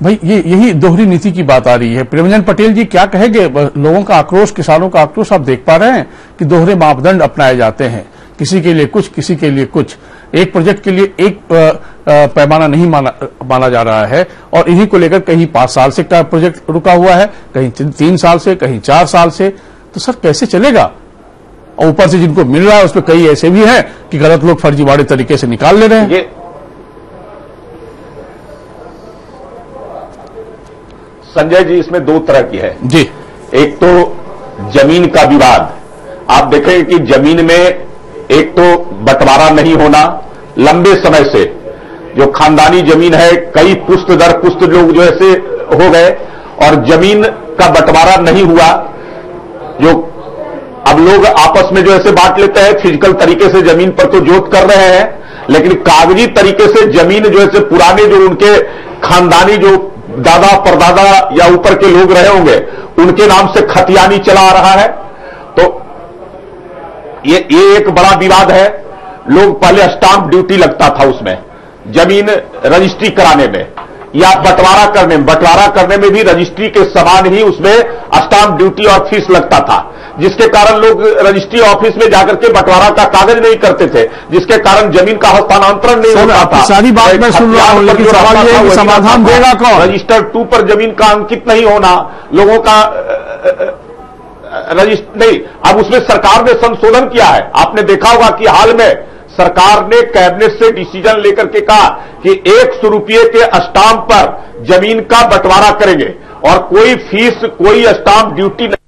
भाई यही दोहरी नीति की बात आ रही है। प्रेमचंद पटेल जी क्या कहेंगे? लोगों का आक्रोश, किसानों का आक्रोश आप देख पा रहे हैं कि दोहरे मापदंड अपनाए जाते हैं, किसी के लिए कुछ, किसी के लिए कुछ। एक प्रोजेक्ट के लिए एक पैमाना नहीं माना जा रहा है और इन्हीं को लेकर कहीं 5 साल से का प्रोजेक्ट रुका हुआ है, कहीं 3 साल से, कहीं 4 साल से। तो सर कैसे चलेगा? और ऊपर से जिनको मिल रहा है उसमें कई ऐसे भी हैं कि गलत लोग फर्जीवाड़े तरीके से निकाल ले रहे हैं। संजय जी, इसमें 2 तरह की है जी। एक तो जमीन का विवाद। आप देखेंगे कि जमीन में एक तो बंटवारा नहीं होना, लंबे समय से जो खानदानी जमीन है, कई पुश्त दर पुश्त लोग जो ऐसे हो गए और जमीन का बंटवारा नहीं हुआ। जो अब लोग आपस में जो ऐसे बांट लेते हैं, फिजिकल तरीके से जमीन पर तो जोत कर रहे हैं, लेकिन कागजी तरीके से जमीन जो ऐसे पुराने जो उनके खानदानी जो दादा परदादा या ऊपर के लोग रहे होंगे उनके नाम से खतियानी चला आ रहा है। तो ये एक बड़ा विवाद है। लोग पहले स्टांप ड्यूटी लगता था उसमें, जमीन रजिस्ट्री कराने में या बंटवारा करने में भी रजिस्ट्री के समान ही उसमें स्टांप ड्यूटी और फीस लगता था, जिसके कारण लोग रजिस्ट्री ऑफिस में जाकर के बंटवारा का कागज नहीं करते थे, जिसके कारण जमीन का हस्तांतरण नहीं होता था। सारी बात मैं सुन रहा हूं, लेकिन सवाल ये है कि समाधान देगा कौन? रजिस्टर 2 पर जमीन का अंकित नहीं होना, लोगों का रजिस्टर नहीं। अब उसमें सरकार ने संशोधन किया है। आपने देखा होगा कि हाल में सरकार ने कैबिनेट से डिसीजन लेकर के कहा कि 100 रुपये के स्टांप पर जमीन का बंटवारा करेंगे और कोई फीस, कोई स्टांप ड्यूटी नहीं।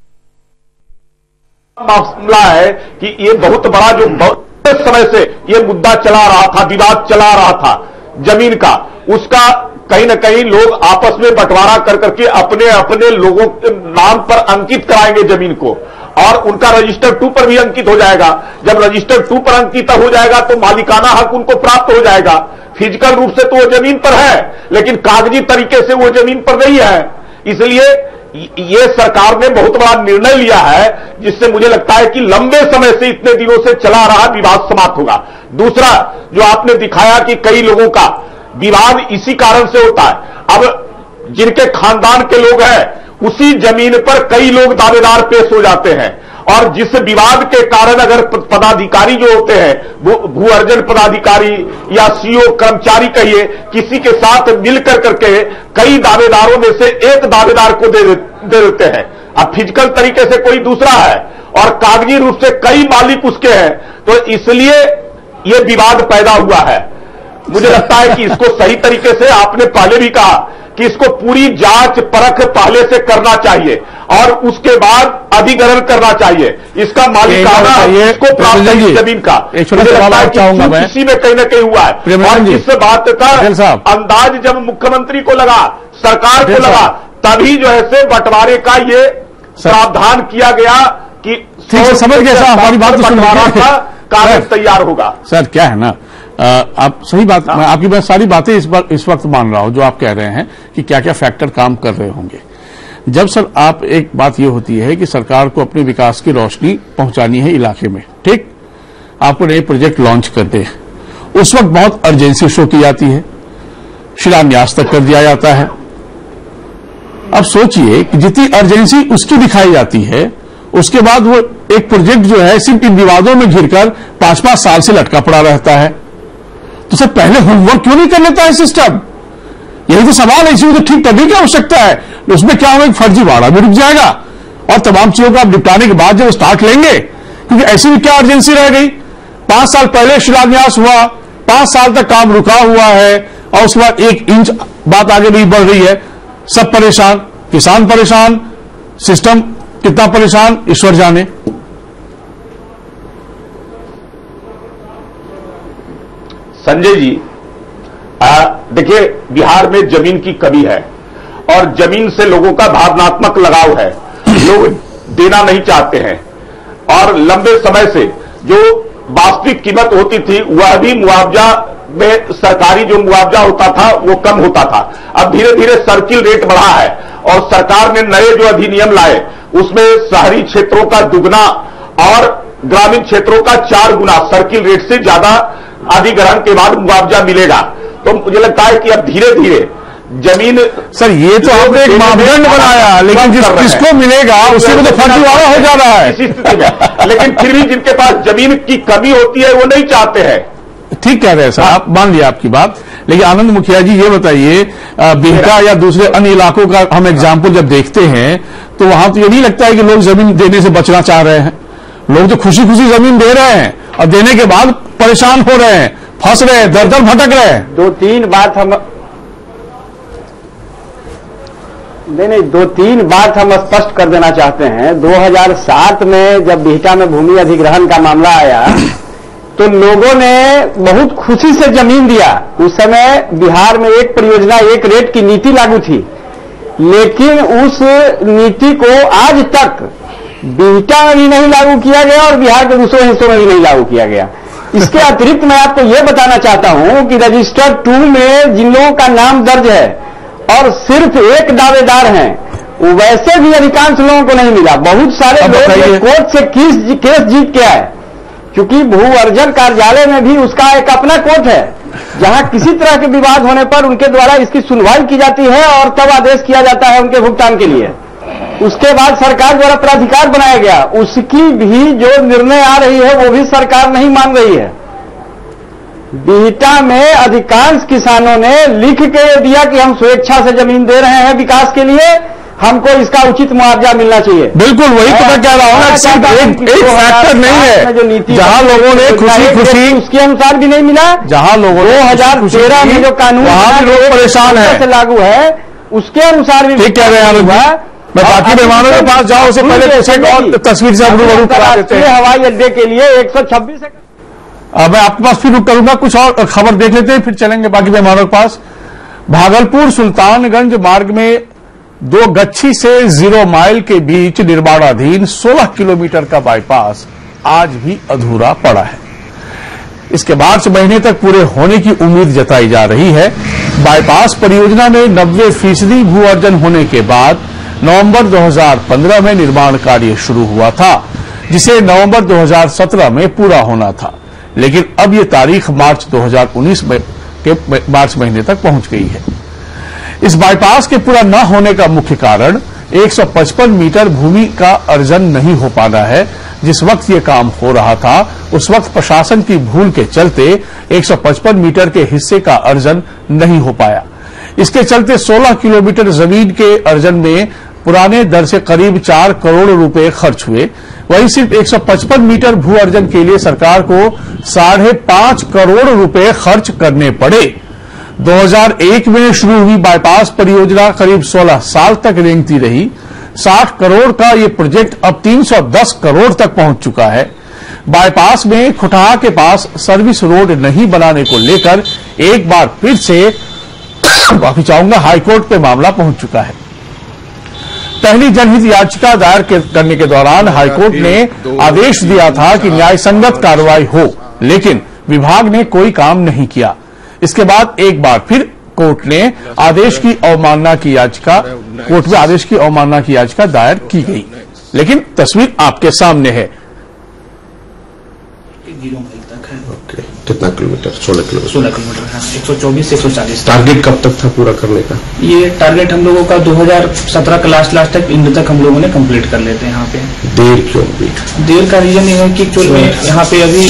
मामला है कि ये बहुत बड़ा जो बहुत समय से ये मुद्दा चला रहा था, विवाद चला रहा था जमीन का, उसका कहीं न कहीं लोग आपस में बंटवारा कर करके अपने अपने लोगों के नाम पर अंकित कराएंगे जमीन को और उनका रजिस्टर 2 पर भी अंकित हो जाएगा। जब रजिस्टर 2 पर अंकित हो जाएगा तो मालिकाना हक उनको प्राप्त हो जाएगा। फिजिकल रूप से तो वो जमीन पर है, लेकिन कागजी तरीके से वो जमीन पर नहीं है। इसलिए ये सरकार ने बहुत बड़ा निर्णय लिया है, जिससे मुझे लगता है कि लंबे समय से, इतने दिनों से चला रहा विवाद समाप्त होगा। दूसरा जो आपने दिखाया कि कई लोगों का विवाद इसी कारण से होता है। अब जिनके खानदान के लोग हैं उसी जमीन पर कई लोग दावेदार पेश हो जाते हैं और जिस विवाद के कारण अगर पदाधिकारी जो होते हैं, भू अर्जन पदाधिकारी या सीओ कर्मचारी कहिए, किसी के साथ मिलकर करके कई दावेदारों में से एक दावेदार को दे देते हैं। अब फिजिकल तरीके से कोई दूसरा है और कागजी रूप से कई मालिक उसके हैं, तो इसलिए यह विवाद पैदा हुआ है। मुझे लगता है कि इसको सही तरीके से, आपने पहले भी कहा कि इसको पूरी जांच परख पहले से करना चाहिए और उसके बाद अधिग्रहण करना चाहिए। इसका मालिकाना इसको प्राप्त है जमीन का। मुझे लगता है कि किसी में कहीं ना कहीं हुआ है और इस बात का अंदाज जब मुख्यमंत्री को लगा, सरकार को लगा, तभी जो है से बंटवारे का ये प्रावधान किया गया कि ठीक है, समझ गए साहब, हमारी बात तो बंटवारा का कागज तैयार होगा। सर क्या है ना, आप सही बात, मैं आपकी मैं सारी बातें इस वक्त मान रहा हूं जो आप कह रहे हैं कि क्या क्या फैक्टर काम कर रहे होंगे। जब सर आप एक बात यह होती है कि सरकार को अपने विकास की रोशनी पहुंचानी है इलाके में, ठीक, आपको नए प्रोजेक्ट लॉन्च करते हैं, उस वक्त बहुत अर्जेंसी शो की जाती है, शिलान्यास तक कर दिया जाता है। अब सोचिए कि जितनी अर्जेंसी उसकी दिखाई जाती है, उसके बाद वो एक प्रोजेक्ट जो है सिर्फ इन विवादों में घिरकर 5-5 साल से लटका पड़ा रहता है। तो सर पहले होमवर्क क्यों नहीं कर लेता है सिस्टम? यही तो सवाल है। इसी को तो ठीक करने की आवश्यकता है। उसमें क्या होगा, एक फर्जीवाड़ा भी रुक जाएगा और तमाम चीजों को आप निपटाने के बाद जब स्टार्ट लेंगे, क्योंकि ऐसी भी क्या अर्जेंसी रह गई, 5 साल पहले शिलान्यास हुआ, 5 साल तक काम रुका हुआ है और उसके बाद 1 इंच बात आगे नहीं बढ़ रही है। सब परेशान, किसान परेशान, सिस्टम कितना परेशान ईश्वर जाने। संजय जी, देखिए बिहार में जमीन की कमी है और जमीन से लोगों का भावनात्मक लगाव है, लोग देना नहीं चाहते हैं और लंबे समय से जो वास्तविक कीमत होती थी वह भी मुआवजा में, सरकारी जो मुआवजा होता था वो कम होता था। अब धीरे धीरे सर्किल रेट बढ़ा है और सरकार ने नए जो अधिनियम लाए उसमें शहरी क्षेत्रों का दुगना और ग्रामीण क्षेत्रों का 4 गुना सर्किल रेट से ज्यादा अधिग्रहण के बाद मुआवजा मिलेगा। तो मुझे लगता है कि अब धीरे धीरे जमीन, सर ये तो आपने एक मापदंड बनाया, लेकिन जिसको मिलेगा उसी को तो फर्जीवाड़ा हो जा रहा है इसी स्थिति में। लेकिन फिर भी जिनके पास जमीन की कमी होती है वो नहीं चाहते हैं। ठीक कह रहे हैं सर, आप मान लिया आपकी बात। लेकिन आनंद मुखिया जी ये बताइए, बिहटा या दूसरे अन्य इलाकों का हम एग्जाम्पल जब देखते हैं तो वहां तो ये नहीं लगता है कि लोग जमीन देने से बचना चाह रहे हैं। लोग तो खुशी खुशी जमीन दे रहे हैं और देने के बाद परेशान हो रहे हैं, फंस रहे हैं, दर दर भटक रहे हैं। 2-3 बात हम स्पष्ट कर देना चाहते हैं। 2007 में जब बिहटा में भूमि अधिग्रहण का मामला आया तो लोगों ने बहुत खुशी से जमीन दिया। उस समय बिहार में एक परियोजना 1 रेट की नीति लागू थी, लेकिन उस नीति को आज तक बिहटा में भी नहीं लागू किया गया और बिहार के दूसरे हिस्सों में भी नहीं लागू किया गया। इसके अतिरिक्त मैं आपको यह बताना चाहता हूं कि रजिस्टर 2 में जिन लोगों का नाम दर्ज है और सिर्फ 1 दावेदार हैं, वैसे भी अधिकांश लोगों को नहीं मिला। बहुत सारे लोग कोर्ट से केस जीत के आए, क्योंकि भू अर्जन कार्यालय में भी उसका एक अपना कोर्ट है जहां किसी तरह के विवाद होने पर उनके द्वारा इसकी सुनवाई की जाती है और तब आदेश किया जाता है उनके भुगतान के लिए। उसके बाद सरकार द्वारा प्राधिकार बनाया गया, उसकी भी जो निर्णय आ रही है वो भी सरकार नहीं मान रही है। बिहटा में अधिकांश किसानों ने लिख के दिया कि हम स्वेच्छा से जमीन दे रहे हैं विकास के लिए, हमको इसका उचित मुआवजा मिलना चाहिए। बिल्कुल वही तो मैं कह रहा हूं ना, सिर्फ एक फैक्टर नहीं है जो नीति जहां लोगों ने खुशी खुशी उसके अनुसार भी नहीं मिला। जहां लोगों ने 2013 में जो कानून वहां भी लोग परेशान है, लागू है उसके अनुसार भी ठीक कह रहे हैं। मैं बाकी मेहमानों के पास जाऊं उससे पहले और तस्वीर से रूबरू करा देते हैं। हवाई अड्डे के लिए 126 मैं आपके पास फिर रुक करूंगा, कुछ और खबर देख लेते हैं फिर चलेंगे बाकी मेहमानों के पास। भागलपुर सुल्तानगंज मार्ग में 2 गच्छी से 0 माइल के बीच निर्माणाधीन 16 किलोमीटर का बाईपास आज भी अधूरा पड़ा है। इसके मार्च महीने तक पूरे होने की उम्मीद जताई जा रही है। बाईपास परियोजना में 90% भू अर्जन होने के बाद नवंबर 2015 में निर्माण कार्य शुरू हुआ था, जिसे नवंबर 2017 में पूरा होना था, लेकिन अब ये तारीख मार्च 2019 के मार्च महीने तक पहुंच गई है। इस बाईपास के पूरा न होने का मुख्य कारण 155 मीटर भूमि का अर्जन नहीं हो पाना है। जिस वक्त ये काम हो रहा था उस वक्त प्रशासन की भूल के चलते 155 मीटर के हिस्से का अर्जन नहीं हो पाया। इसके चलते 16 किलोमीटर जमीन के अर्जन में पुराने दर से करीब 4 करोड़ रुपए खर्च हुए। वहीं सिर्फ 155 मीटर भू अर्जन के लिए सरकार को 5.5 करोड़ रुपए खर्च करने पड़े। 2001 में शुरू हुई बाईपास परियोजना करीब 16 साल तक रेंगती रही। 60 करोड़ का ये प्रोजेक्ट अब 310 करोड़ तक पहुंच चुका है। बाईपास में खुटहा के पास सर्विस रोड नहीं बनाने को लेकर एक बार फिर से माफी चाहूंगा हाईकोर्ट पे मामला पहुंच चुका है। पहली जनहित याचिका दायर करने के दौरान हाईकोर्ट ने आदेश दिया था कि न्याय संगत कार्रवाई हो, लेकिन विभाग ने कोई काम नहीं किया। इसके बाद एक बार फिर कोर्ट में आदेश की अवमानना की याचिका दायर की गई। लेकिन तस्वीर आपके सामने है। कितना किलोमीटर? 16 किलोमीटर। 16 किलोमीटर, हाँ, 124 से 140। टारगेट कब तक था पूरा करने का? ये टारगेट हम लोगों का 2017 का लास्ट तक इंड तक हम लोगों ने कंप्लीट कर लेते हैं। यहाँ पे देर क्यों हुई? देर का रीजन ये है कि एक्चुअल में यहाँ पे अभी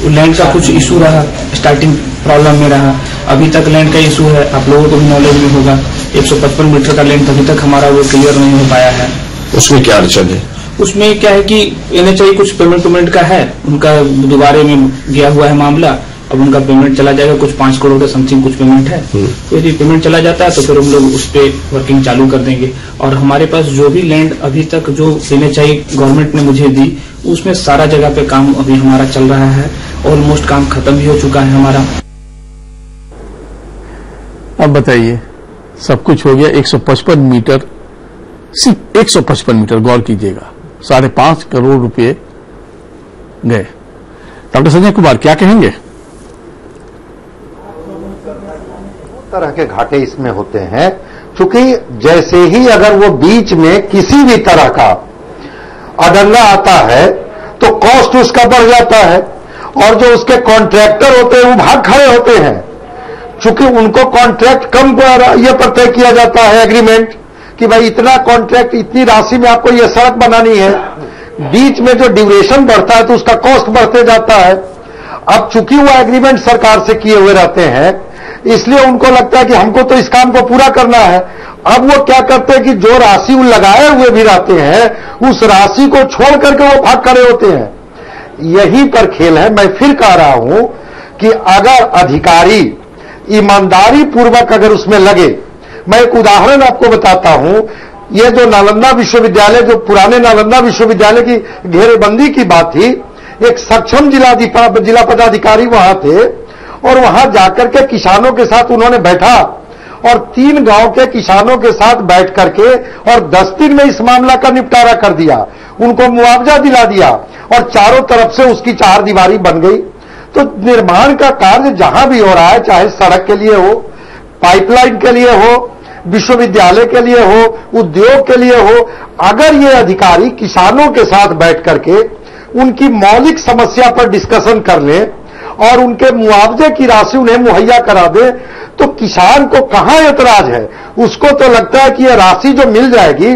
लैंड का कुछ इशू रहा, स्टार्टिंग प्रॉब्लम में रहा। अभी तक लैंड का इशू है, आप लोगों को भी नॉलेज में होगा। 155 मीटर का लैंड अभी तक हमारा वो क्लियर नहीं हो पाया है। उसमें क्या अड़चन है? उसमें क्या है कि NHAI कुछ पेमेंट का है, उनका दोबारे में गया हुआ है मामला। अब उनका पेमेंट चला जाएगा, कुछ 5 करोड़ का समथिंग कुछ पेमेंट है। तो यदि पेमेंट चला जाता है तो फिर हम लोग उस पर वर्किंग चालू कर देंगे। और हमारे पास जो भी लैंड अभी तक जो NHAI गवर्नमेंट ने मुझे दी, उसमें सारा जगह पे काम अभी हमारा चल रहा है। ऑलमोस्ट काम खत्म भी हो चुका है हमारा। अब बताइए, सब कुछ हो गया। 155 मीटर, सिर्फ 155 मीटर, गौर कीजिएगा, 5.5 करोड़ रुपए गए। डॉक्टर संजय कुमार क्या कहेंगे? तरह के घाटे इसमें होते हैं, क्योंकि जैसे ही अगर वो बीच में किसी भी तरह का अडंगा आता है तो कॉस्ट उसका बढ़ जाता है, और जो उसके कॉन्ट्रैक्टर होते हैं वो भाग खड़े होते हैं, क्योंकि उनको कॉन्ट्रैक्ट कम ये पर तय किया जाता है एग्रीमेंट कि भाई इतना कॉन्ट्रैक्ट, इतनी राशि में आपको ये सड़क बनानी है। बीच में जो ड्यूरेशन बढ़ता है तो उसका कॉस्ट बढ़ते जाता है। अब चूंकि वो एग्रीमेंट सरकार से किए हुए रहते हैं, इसलिए उनको लगता है कि हमको तो इस काम को पूरा करना है। अब वो क्या करते हैं कि जो राशि वो लगाए हुए भी रहते हैं, उस राशि को छोड़ करके वो भाग खड़े होते हैं। यहीं पर खेल है। मैं फिर कह रहा हूं कि अगर अधिकारी ईमानदारी पूर्वक अगर उसमें लगे, मैं एक उदाहरण आपको बताता हूं। ये जो नालंदा विश्वविद्यालय, जो पुराने नालंदा विश्वविद्यालय की घेरेबंदी की बात थी, एक सक्षम जिला पदाधिकारी वहां थे और वहां जाकर के किसानों के साथ उन्होंने बैठा और 3 गांव के किसानों के साथ बैठ करके और 10 दिन में इस मामला का निपटारा कर दिया, उनको मुआवजा दिला दिया और चारों तरफ से उसकी 4 दीवारी बन गई। तो निर्माण का कार्य जहां भी हो रहा है, चाहे सड़क के लिए हो, पाइपलाइन के लिए हो, विश्वविद्यालय के लिए हो, उद्योग के लिए हो, अगर ये अधिकारी किसानों के साथ बैठ करके उनकी मौलिक समस्या पर डिस्कशन कर ले और उनके मुआवजे की राशि उन्हें मुहैया करा दे, तो किसान को कहां एतराज है। उसको तो लगता है कि यह राशि जो मिल जाएगी,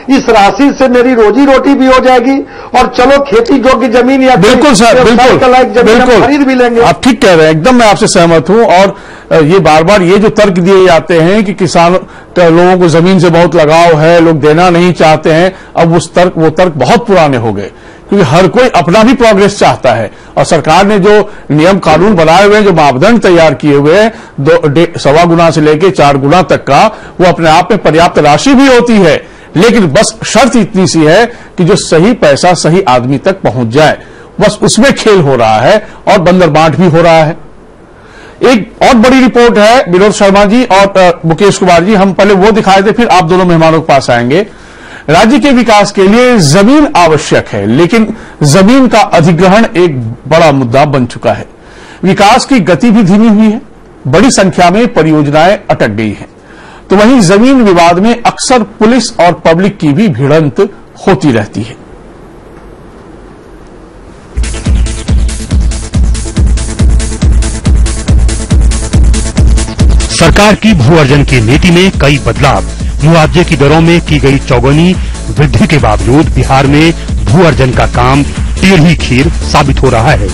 इस राशि से मेरी रोजी रोटी भी हो जाएगी और चलो खेती योग्य जमीन या बिल्कुल सर, बिल्कुल खरीद भी लेंगे। आप ठीक कह रहे हैं, एकदम मैं आपसे सहमत हूं। और ये बार बार ये जो तर्क दिए जाते हैं कि किसान लोगों को जमीन से बहुत लगाव है, लोग देना नहीं चाहते हैं, अब वो तर्क बहुत पुराने हो गए, क्योंकि हर कोई अपना भी प्रोग्रेस चाहता है। और सरकार ने जो नियम कानून बनाए हुए हैं, जो मापदंड तैयार किए हुए हैं, 2.25 गुना से लेकर 4 गुना तक का, वो अपने आप में पर्याप्त राशि भी होती है। लेकिन बस शर्त इतनी सी है कि जो सही पैसा सही आदमी तक पहुंच जाए, बस उसमें खेल हो रहा है और बंदर बांट भी हो रहा है। एक और बड़ी रिपोर्ट है विनोद शर्मा जी और मुकेश कुमार जी, हम पहले वो दिखाए थे, फिर आप दोनों मेहमानों के पास आएंगे। राज्य के विकास के लिए जमीन आवश्यक है, लेकिन जमीन का अधिग्रहण एक बड़ा मुद्दा बन चुका है। विकास की गति भी धीमी हुई है, बड़ी संख्या में परियोजनाएं अटक गई हैं। तो वहीं जमीन विवाद में अक्सर पुलिस और पब्लिक की भी भिड़ंत होती रहती है। सरकार की भू अर्जन की नीति में कई बदलाव, मुआवजे की दरों में की गई चौगुनी वृद्धि के बावजूद बिहार में भू अर्जन का काम टेढ़ी खीर साबित हो रहा है।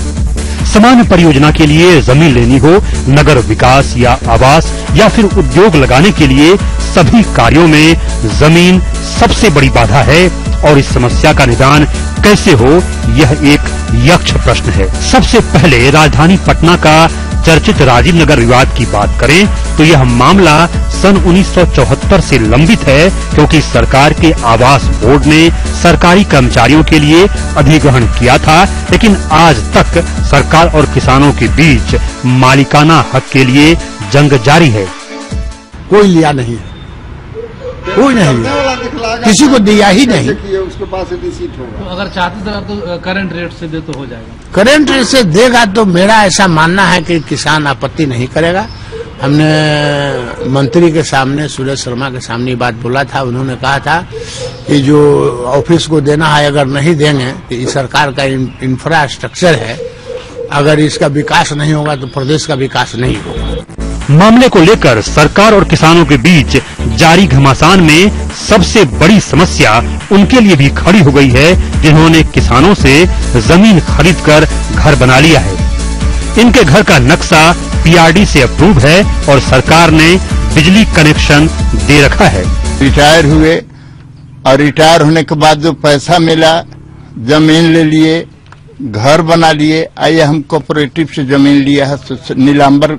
सामान्य परियोजना के लिए जमीन लेनी हो, नगर विकास या आवास या फिर उद्योग लगाने के लिए, सभी कार्यों में जमीन सबसे बड़ी बाधा है और इस समस्या का निदान कैसे हो, यह एक यक्ष प्रश्न है। सबसे पहले राजधानी पटना का चर्चित राजीव नगर विवाद की बात करें तो यह मामला सन 1974 से लंबित है, क्योंकि सरकार के आवास बोर्ड ने सरकारी कर्मचारियों के लिए अधिग्रहण किया था, लेकिन आज तक सरकार और किसानों के बीच मालिकाना हक के लिए जंग जारी है। कोई लिया नहीं, कोई नहीं लिया, किसी को दिया ही नहीं। उसके पास रिसीट होगा, तो अगर चाहते तो करंट रेट से दे तो हो जाएगा। करंट रेट से देगा तो मेरा ऐसा मानना है कि किसान आपत्ति नहीं करेगा। हमने मंत्री के सामने, सुरेश शर्मा के सामने ये बात बोला था। उन्होंने कहा था कि जो ऑफिस को देना है अगर नहीं देंगे तो इस सरकार का इंफ्रास्ट्रक्चर है, अगर इसका विकास नहीं होगा तो प्रदेश का विकास नहीं होगा। मामले को लेकर सरकार और किसानों के बीच जारी घमासान में सबसे बड़ी समस्या उनके लिए भी खड़ी हो गई है, जिन्होंने किसानों से जमीन खरीदकर घर बना लिया है। इनके घर का नक्शा पीआरडी से अप्रूव है और सरकार ने बिजली कनेक्शन दे रखा है। रिटायर हुए और रिटायर होने के बाद जो पैसा मिला, जमीन ले लिए, घर बना लिए। आइए हम कोऑपरेटिव से जमीन लिया है, नीलांबर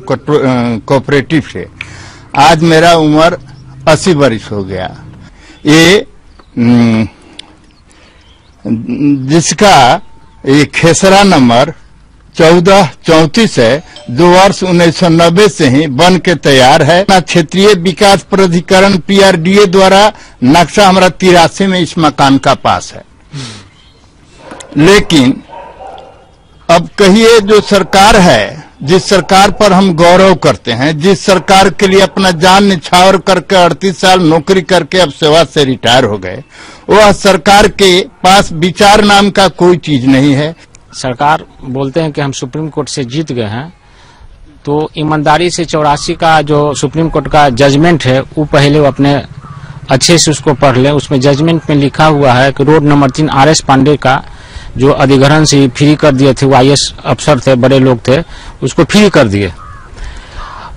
कोऑपरेटिव से। आज मेरा उम्र 80 वर्ष हो गया। ये जिसका ये खेसरा नंबर 1434 है, जो वर्ष 1990 से ही बन के तैयार है। क्षेत्रीय विकास प्राधिकरण पीआरडीए द्वारा नक्शा हमारा 83 में इस मकान का पास है। लेकिन अब कहिए जो सरकार है, जिस सरकार पर हम गौरव करते हैं, जिस सरकार के लिए अपना जान निछावर करके 38 साल नौकरी करके अब सेवा से रिटायर हो गए, वह सरकार के पास विचार नाम का कोई चीज नहीं है। सरकार बोलते हैं कि हम सुप्रीम कोर्ट से जीत गए हैं, तो ईमानदारी से 84 का जो सुप्रीम कोर्ट का जजमेंट है वो पहले वो अपने अच्छे से उसको पढ़ ले। उसमें जजमेंट में लिखा हुआ है कि रोड नंबर 3 आर.एस. पांडे का जो अधिग्रहण से फ्री कर दिए थे, वो IAS अफसर थे, बड़े लोग थे, उसको फ्री कर दिए।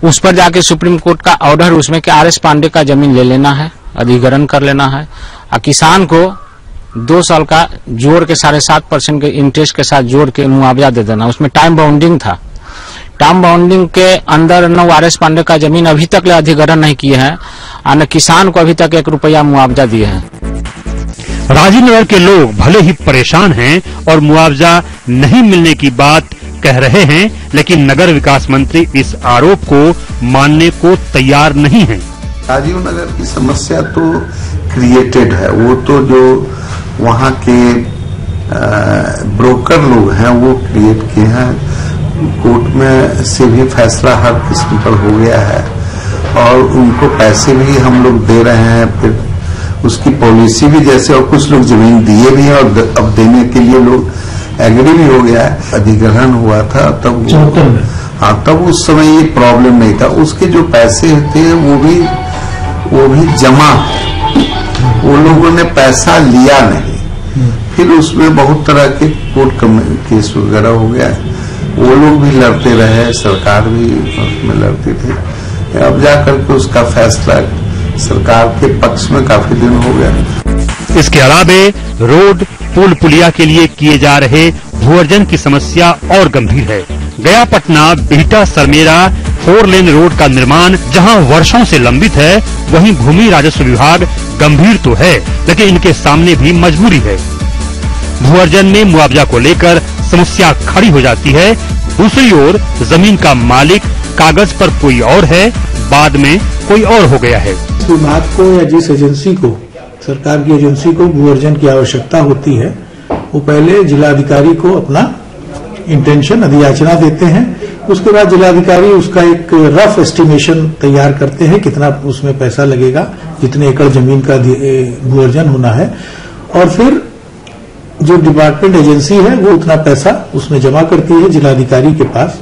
उस पर जाके सुप्रीम कोर्ट का ऑर्डर उसमें कि आर.एस. पांडे का जमीन ले लेना है, अधिग्रहण कर लेना है, और किसान को 2 साल का जोड़ के 7.5% के इंटरेस्ट के साथ जोड़ के मुआवजा दे देना। उसमें टाइम बाउंडिंग था। टाइम बाउंडिंग के अंदर न आर.एस. पांडे का जमीन अभी तक अधिग्रहण नहीं किए हैं और न किसान को अभी तक 1 रुपया मुआवजा दिए हैं। राजीव नगर के लोग भले ही परेशान हैं और मुआवजा नहीं मिलने की बात कह रहे हैं, लेकिन नगर विकास मंत्री इस आरोप को मानने को तैयार नहीं हैं। राजीव नगर की समस्या तो क्रिएटेड है, वो तो जो वहाँ के ब्रोकर लोग हैं वो क्रिएट किए हैं। कोर्ट में से भी फैसला हर किस्म पर हो गया है और उनको पैसे भी हम लोग दे रहे हैं, फिर उसकी पॉलिसी भी जैसे, और कुछ लोग जमीन दिए भी हैं और अब देने के लिए लोग एग्री भी हो गया है। अधिग्रहण हुआ था तब हाँ, तब उस समय ये प्रॉब्लम नहीं था। उसके जो पैसे थे वो भी जमा, वो लोगों ने पैसा लिया नहीं। फिर उसमें बहुत तरह के कोर्ट केस वगैरह हो गया, वो लोग भी लड़ते रहे, सरकार भी उसमें लड़ती थी। अब जाकर के उसका फैसला सरकार के पक्ष में काफी दिन हो गया। इसके अलावे रोड, पुल पुलिया के लिए किए जा रहे भूअर्जन की समस्या और गंभीर है। गया पटना बिहटा सरमेरा 4 लेन रोड का निर्माण जहां वर्षों से लंबित है, वहीं भूमि राजस्व विभाग गंभीर तो है, लेकिन इनके सामने भी मजबूरी है। भूअर्जन में मुआवजा को लेकर समस्या खड़ी हो जाती है। दूसरी ओर जमीन का मालिक कागज पर कोई और है, बाद में कोई और हो गया है। विभाग को या जिस एजेंसी को, सरकार की एजेंसी को भूअर्जन की आवश्यकता होती है, वो पहले जिलाधिकारी को अपना इंटेंशन अधियाचना देते हैं। उसके बाद जिलाधिकारी उसका एक रफ एस्टिमेशन तैयार करते हैं, कितना उसमें पैसा लगेगा, जितने एकड़ जमीन का भूअर्जन होना है, और फिर जो डिपार्टमेंट एजेंसी है वो उतना पैसा उसमें जमा करती है जिलाधिकारी के पास।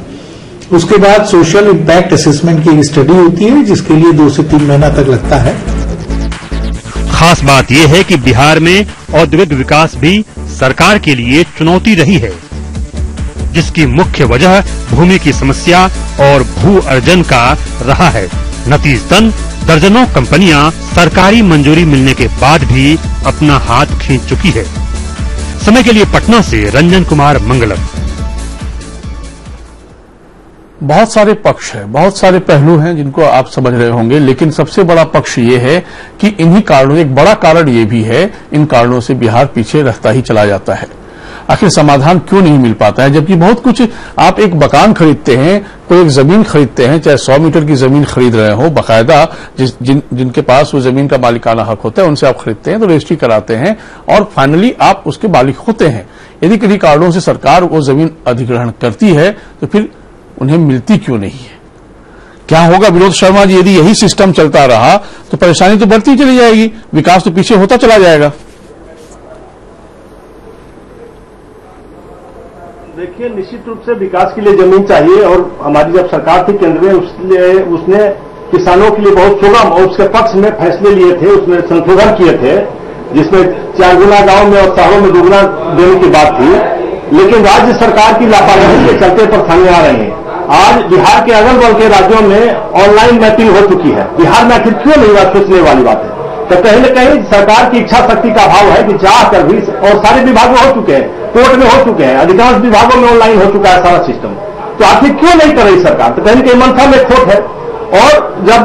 उसके बाद सोशल इम्पैक्ट असेसमेंट की स्टडी होती है, जिसके लिए 2 से 3 महीना तक लगता है। खास बात यह है कि बिहार में औद्योगिक विकास भी सरकार के लिए चुनौती रही है, जिसकी मुख्य वजह भूमि की समस्या और भू अर्जन का रहा है। नतीजतन दर्जनों कंपनियां सरकारी मंजूरी मिलने के बाद भी अपना हाथ खींच चुकी है। समय के लिए पटना से रंजन कुमार मंगलम। बहुत सारे पक्ष हैं, बहुत सारे पहलू हैं जिनको आप समझ रहे होंगे, लेकिन सबसे बड़ा पक्ष ये है कि इन्हीं कारणों, एक बड़ा कारण ये भी है, इन कारणों से बिहार पीछे रहता ही चला जाता है। आखिर समाधान क्यों नहीं मिल पाता है, जबकि बहुत कुछ, आप एक मकान खरीदते हैं, कोई एक जमीन खरीदते हैं, चाहे 100 मीटर की जमीन खरीद रहे हो, बाकायदा जिनके पास वो जमीन का मालिकाना हक होता है उनसे आप खरीदते हैं, तो रजिस्ट्री कराते हैं और फाइनली आप उसके मालिक होते हैं। यदि किसी कारणों से सरकार वो जमीन अधिग्रहण करती है तो फिर उन्हें मिलती क्यों नहीं है? क्या होगा विनोद शर्मा जी, यदि यही सिस्टम चलता रहा तो परेशानी तो बढ़ती चली जाएगी, विकास तो पीछे होता चला जाएगा। देखिए, निश्चित रूप से विकास के लिए जमीन चाहिए और हमारी जब सरकार थी केंद्र में, उसने किसानों के लिए बहुत सुगम और उसके पक्ष में फैसले लिए थे, उसमें संशोधन किए थे, जिसमें 4 गुना गांव में और शहरों में 2 गुना देने की बात थी। लेकिन राज्य सरकार की लापरवाही के चलते परेशानी आ रही है। आज बिहार के अगल बगल के राज्यों में ऑनलाइन मैपिंग हो चुकी है, बिहार में आखिर क्यों नहीं हुआ, सोचने वाली बात है। तो कहीं न कहीं सरकार की इच्छा शक्ति का अभाव है कि चाह कर भी, और सारे विभाग में हो चुके हैं, कोर्ट में हो चुके हैं, अधिकांश विभागों में ऑनलाइन हो चुका है सारा सिस्टम, तो आखिर क्यों नहीं कर रही सरकार? तो कहीं न कहीं मंशा में खोट है। और जब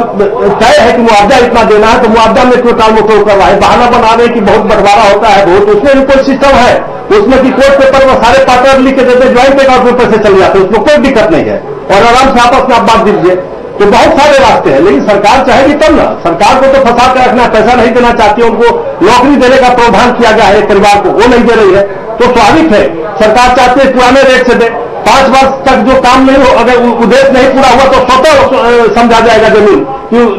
तय है कि मुआवजा इतना देना है तो मुआवजा में क्यों टाल मटोल कर रहा है, बहाना बना रहे कि बहुत बंटवारा होता है, बहुत, उसमें भी कोई सिस्टम है, उसमें कि कोर्ट पेपर में सारे पार्टनर लिख के देते, ज्वाइंट अकाउंट में पैसे चले जाते हैं, उसमें कोई दिक्कत नहीं है और आराम से आपस में आप बात दीजिए। तो बहुत सारे रास्ते हैं, लेकिन सरकार चाहेगी तब ना। सरकार को तो फंसा कर रखना, पैसा नहीं देना चाहती है, उनको नौकरी देने का प्रावधान किया गया है परिवार को, वो नहीं दे रही है, तो स्वाभाविक है सरकार चाहती है पुराने रेट से दे। 5 वर्ष तक जो काम नहीं हो, अगर उद्देश्य नहीं पूरा हुआ तो स्वतः समझा जाएगा जमीन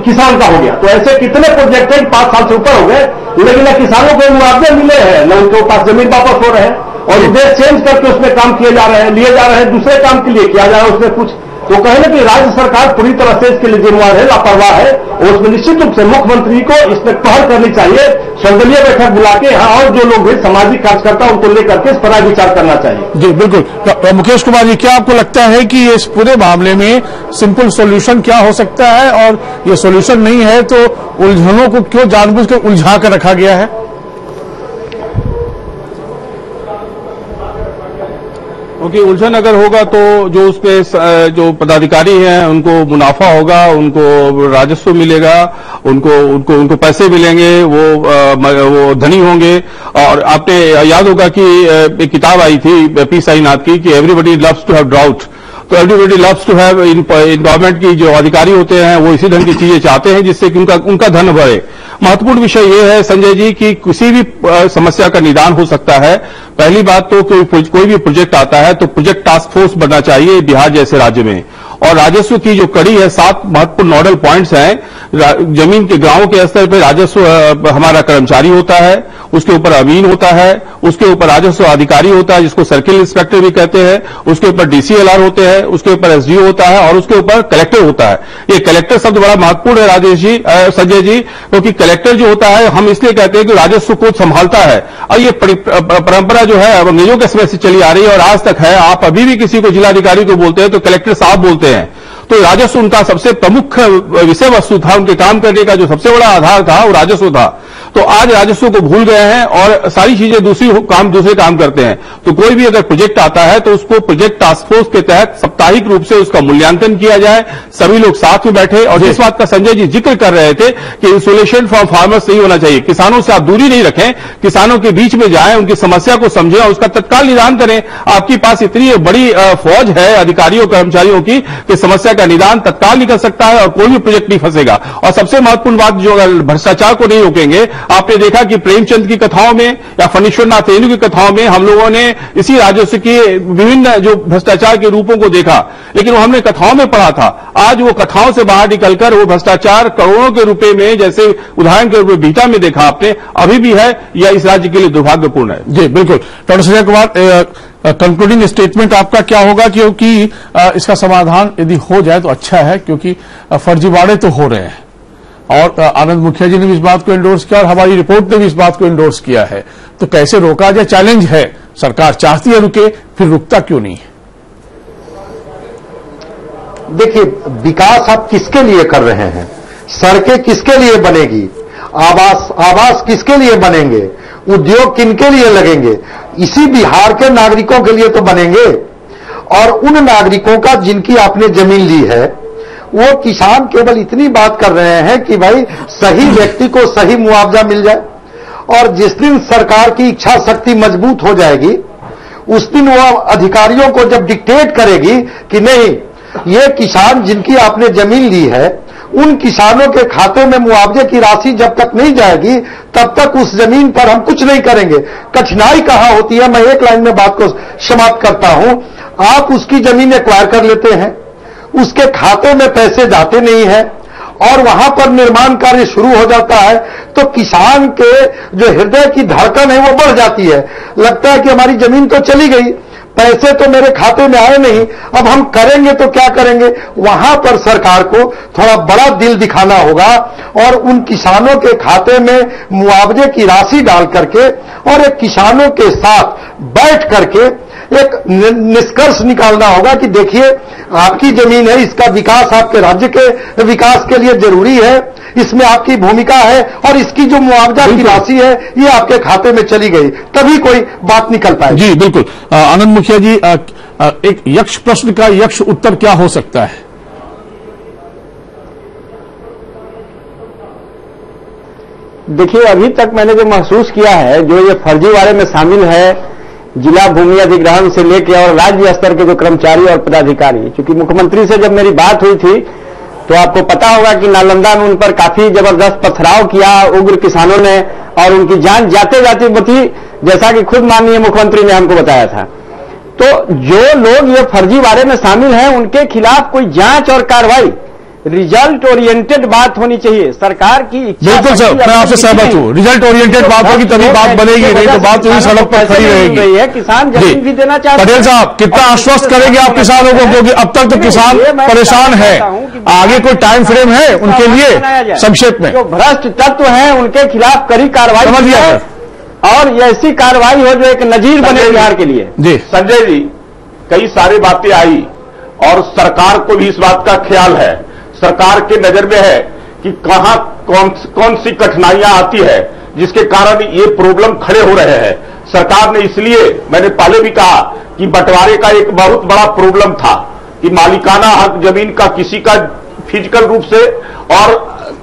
किसान का हो गया। तो ऐसे कितने प्रोजेक्ट हैं 5 साल से ऊपर हो गए, लेकिन न किसानों को मुआवजे मिले हैं, न उनके पास जमीन वापस हो रहे हैं, और उद्देश्य चेंज करके उसमें काम किए जा रहे हैं, लिए जा रहे हैं, दूसरे काम के लिए किया जा रहा है उसमें कुछ। तो कहीं ना कि राज्य सरकार पूरी तरह से इसके लिए जिम्मेवार है, लापरवाह है, और उसमें निश्चित रूप से मुख्यमंत्री को इसमें पहल करनी चाहिए, सर्वदलीय बैठक बुला के यहाँ और जो लोग भी सामाजिक कार्यकर्ता उनको लेकर के इस पर विचार करना चाहिए। जी बिल्कुल। मुकेश कुमार जी, क्या आपको लगता है कि इस पूरे मामले में सिंपल सॉल्यूशन क्या हो सकता है, और ये सॉल्यूशन नहीं है तो उलझनों को क्यों जानबूझ कर उलझा कर रखा गया है? क्योंकि उलझन अगर होगा तो जो उसपे जो पदाधिकारी हैं उनको मुनाफा होगा, उनको राजस्व मिलेगा, उनको पैसे मिलेंगे, वो धनी होंगे। और आपने याद होगा कि एक किताब आई थी पी साईनाथ की कि everybody loves to have drought, तो एवरीबडी लव्स टू हैव इन गवर्नमेंट की जो अधिकारी होते हैं वो इसी ढंग की चीजें चाहते हैं जिससे कि उनका धन बढ़े। महत्वपूर्ण विषय ये है संजय जी कि किसी भी समस्या का निदान हो सकता है। पहली बात तो कोई भी प्रोजेक्ट आता है तो प्रोजेक्ट टास्क फोर्स बनना चाहिए बिहार जैसे राज्य में, और राजस्व की जो कड़ी है 7 महत्वपूर्ण नोडल पॉइंट्स हैं। जमीन के गांव के स्तर पर राजस्व हमारा कर्मचारी होता है, उसके ऊपर अमीन होता है, उसके ऊपर राजस्व अधिकारी होता है जिसको सर्किल इंस्पेक्टर भी कहते हैं, उसके ऊपर डीसीएलआर होते हैं, उसके ऊपर एसडीओ होता है और उसके ऊपर कलेक्टर होता है। ये कलेक्टर शब्द बड़ा महत्वपूर्ण है राजेश जी, संजय जी, क्योंकि कलेक्टर जो होता है हम इसलिए कहते हैं कि राजस्व को संभालता है, और ये परंपरा जो है अंग्रेजों के समय से चली आ रही है और आज तक है। आप अभी भी किसी को जिलाधिकारी को बोलते हैं तो कलेक्टर साहब बोलते हैं। तो राजस्व उनका सबसे प्रमुख विषय वस्तु था, उनके काम करने का जो सबसे बड़ा आधार था वो राजस्व था। तो आज राजस्व को भूल गए हैं और सारी चीजें दूसरे काम करते हैं। तो कोई भी अगर प्रोजेक्ट आता है तो उसको प्रोजेक्ट टास्क फोर्स के तहत साप्ताहिक रूप से उसका मूल्यांकन किया जाए, सभी लोग साथ में बैठे। और जिस बात का संजय जी जिक्र कर रहे थे कि इंसुलेशन फ्रॉम फार्मर्स नहीं होना चाहिए, किसानों से आप दूरी नहीं रखें, किसानों के बीच में जाएं, उनकी समस्या को समझें और उसका तत्काल निदान करें। आपके पास इतनी बड़ी फौज है अधिकारियों कर्मचारियों की कि समस्या का निदान तत्काल निकल सकता है और कोई भी प्रोजेक्ट नहीं फंसेगा। और सबसे महत्वपूर्ण बात, जो अगर भ्रष्टाचार को नहीं रोकेंगे, आपने देखा कि प्रेमचंद की कथाओं में या फणीश्वर नाथ रेणु की कथाओं में हम लोगों ने इसी राजस्व के विभिन्न जो भ्रष्टाचार के रूपों को देखा, लेकिन वो हमने कथाओं में पढ़ा था। आज वो कथाओं से बाहर निकलकर वो भ्रष्टाचार करोड़ों के रुपए में, जैसे उदाहरण के रूप में बीटा में देखा आपने, अभी भी है, या इस राज्य के लिए दुर्भाग्यपूर्ण है। जी बिल्कुल। Doctor Sanjay Kumar, concluding statement आपका क्या होगा, क्योंकि इसका समाधान यदि हो जाए तो अच्छा है, क्योंकि फर्जीवाड़े तो हो रहे हैं और आनंद मुखिया जी ने भी इस बात को एंडोर्स किया और हमारी रिपोर्ट ने भी इस बात को एंडोर्स किया है। तो कैसे रोका जाए? चैलेंज है, सरकार चाहती है रुके, फिर रुकता क्यों नहीं है? देखिए, विकास आप किसके लिए कर रहे हैं? सड़कें किसके लिए बनेगी? आवास किसके लिए बनेंगे? उद्योग किनके लिए लगेंगे? इसी बिहार के नागरिकों के लिए तो बनेंगे। और उन नागरिकों का जिनकी आपने जमीन ली है, वो किसान केवल इतनी बात कर रहे हैं कि भाई सही व्यक्ति को सही मुआवजा मिल जाए। और जिस दिन सरकार की इच्छा शक्ति मजबूत हो जाएगी, उस दिन वो अधिकारियों को जब डिक्टेट करेगी कि नहीं, ये किसान जिनकी आपने जमीन ली है, उन किसानों के खाते में मुआवजे की राशि जब तक नहीं जाएगी, तब तक उस जमीन पर हम कुछ नहीं करेंगे। कठिनाई कहां होती है, मैं एक लाइन में बात को समाप्त करता हूं। आप उसकी जमीन एक्वायर कर लेते हैं, उसके खाते में पैसे जाते नहीं हैं और वहां पर निर्माण कार्य शुरू हो जाता है, तो किसान के जो हृदय की धड़कन है वो बढ़ जाती है। लगता है कि हमारी जमीन तो चली गई, पैसे तो मेरे खाते में आए नहीं, अब हम करेंगे तो क्या करेंगे। वहां पर सरकार को थोड़ा बड़ा दिल दिखाना होगा और उन किसानों के खाते में मुआवजे की राशि डाल करके और एक किसानों के साथ बैठ करके एक निष्कर्ष निकालना होगा कि देखिए, आपकी जमीन है, इसका विकास आपके राज्य के विकास के लिए जरूरी है, इसमें आपकी भूमिका है और इसकी जो मुआवजा की राशि है ये आपके खाते में चली गई, तभी कोई बात निकल पाए। जी बिल्कुल। आनंद मुखिया जी, एक यक्ष प्रश्न का यक्ष उत्तर क्या हो सकता है? देखिए, अभी तक मैंने जो महसूस किया है, जो ये फर्जीवाड़े में शामिल है, जिला भूमि अधिग्रहण से लेकर और राज्य स्तर के जो कर्मचारी और पदाधिकारी, चूंकि मुख्यमंत्री से जब मेरी बात हुई थी तो आपको पता होगा कि नालंदा में उन पर काफी जबरदस्त पथराव किया उग्र किसानों ने और उनकी जान जाते जाते बची, जैसा कि खुद माननीय मुख्यमंत्री ने हमको बताया था। तो जो लोग ये फर्जीवाड़े में शामिल हैं, उनके खिलाफ कोई जांच और कार्रवाई, रिजल्ट ओरिएंटेड बात होनी चाहिए। सरकार की इच्छा। बिल्कुल सर, मैं आपसे सहमत हूँ। रिजल्ट ओरिएंटेड बात होगी तभी बात बनेगी, नहीं तो बात वही सड़क पर खड़ी रहेगी। किसान जमीन भी देना चाहते हैं। पटेल साहब, कितना आश्वस्त करेंगे आप किसानों को, क्योंकि अब तक तो किसान परेशान है, आगे कोई टाइम फ्रेम है उनके लिए? संक्षेप में, जो भ्रष्ट तत्व हैं उनके खिलाफ कड़ी कार्रवाई समझ लिया और ऐसी कार्रवाई हो जो एक नजीर बने बिहार के लिए। जी संजय जी, कई सारी बातें आई और सरकार को भी इस बात का ख्याल है, सरकार के नजर में है कि कहां कौन सी कठिनाइयां आती है जिसके कारण ये प्रॉब्लम खड़े हो रहे हैं। सरकार ने इसलिए, मैंने पहले भी कहा कि बंटवारे का एक बहुत बड़ा प्रॉब्लम था कि मालिकाना हक जमीन का किसी का फिजिकल रूप से और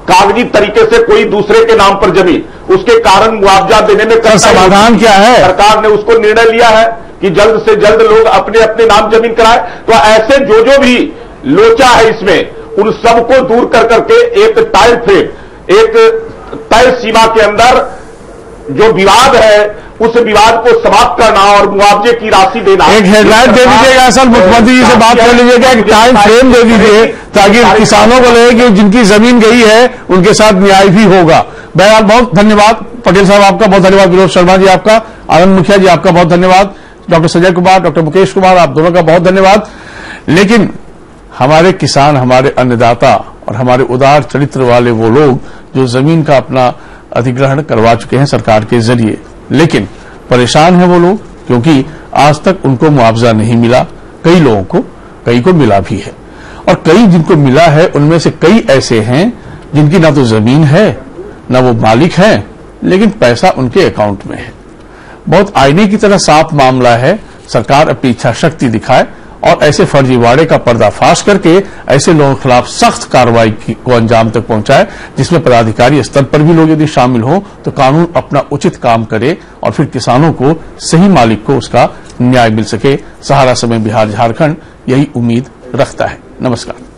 कागजी तरीके से कोई दूसरे के नाम पर जमीन, उसके कारण मुआवजा देने में समाधान क्या है? सरकार ने उसको निर्णय लिया है कि जल्द से जल्द लोग अपने अपने नाम जमीन कराए। तो ऐसे जो भी लोचा है इसमें, उन सबको दूर कर करके एक टाइम फ्रेम, एक तय सीमा के अंदर जो विवाद है उस विवाद को समाप्त करना और मुआवजे की राशि देना। एक हेडलाइन दे दीजिएगा, असल मुख्यमंत्री जी से बात कर लीजिएगा, एक टाइम फ्रेम दे दीजिए ताकि किसानों को लगे कि जिनकी जमीन गई है उनके साथ न्याय भी होगा। बहरहाल बहुत धन्यवाद पटेल साहब, आपका बहुत धन्यवाद। विनोद शर्मा जी आपका, आनंद मुखिया जी आपका बहुत धन्यवाद, डॉक्टर संजय कुमार, डॉक्टर मुकेश कुमार, आप दोनों का बहुत धन्यवाद। लेकिन हमारे किसान, हमारे अन्नदाता और हमारे उदार चरित्र वाले वो लोग जो जमीन का अपना अधिग्रहण करवा चुके हैं सरकार के जरिए, लेकिन परेशान हैं वो लोग क्योंकि आज तक उनको मुआवजा नहीं मिला। कई लोगों को, कई को मिला भी है और कई जिनको मिला है उनमें से कई ऐसे हैं जिनकी ना तो जमीन है ना वो मालिक है, लेकिन पैसा उनके अकाउंट में है। बहुत आईने की तरह साफ मामला है। सरकार अपनी इच्छा शक्ति दिखाए और ऐसे फर्जीवाड़े का पर्दाफाश करके ऐसे लोगों के खिलाफ सख्त कार्रवाई को अंजाम तक पहुंचाए, जिसमें पदाधिकारी स्तर पर भी लोग यदि शामिल हों तो कानून अपना उचित काम करे और फिर किसानों को, सही मालिक को उसका न्याय मिल सके। सहारा समय बिहार झारखंड यही उम्मीद रखता है। नमस्कार।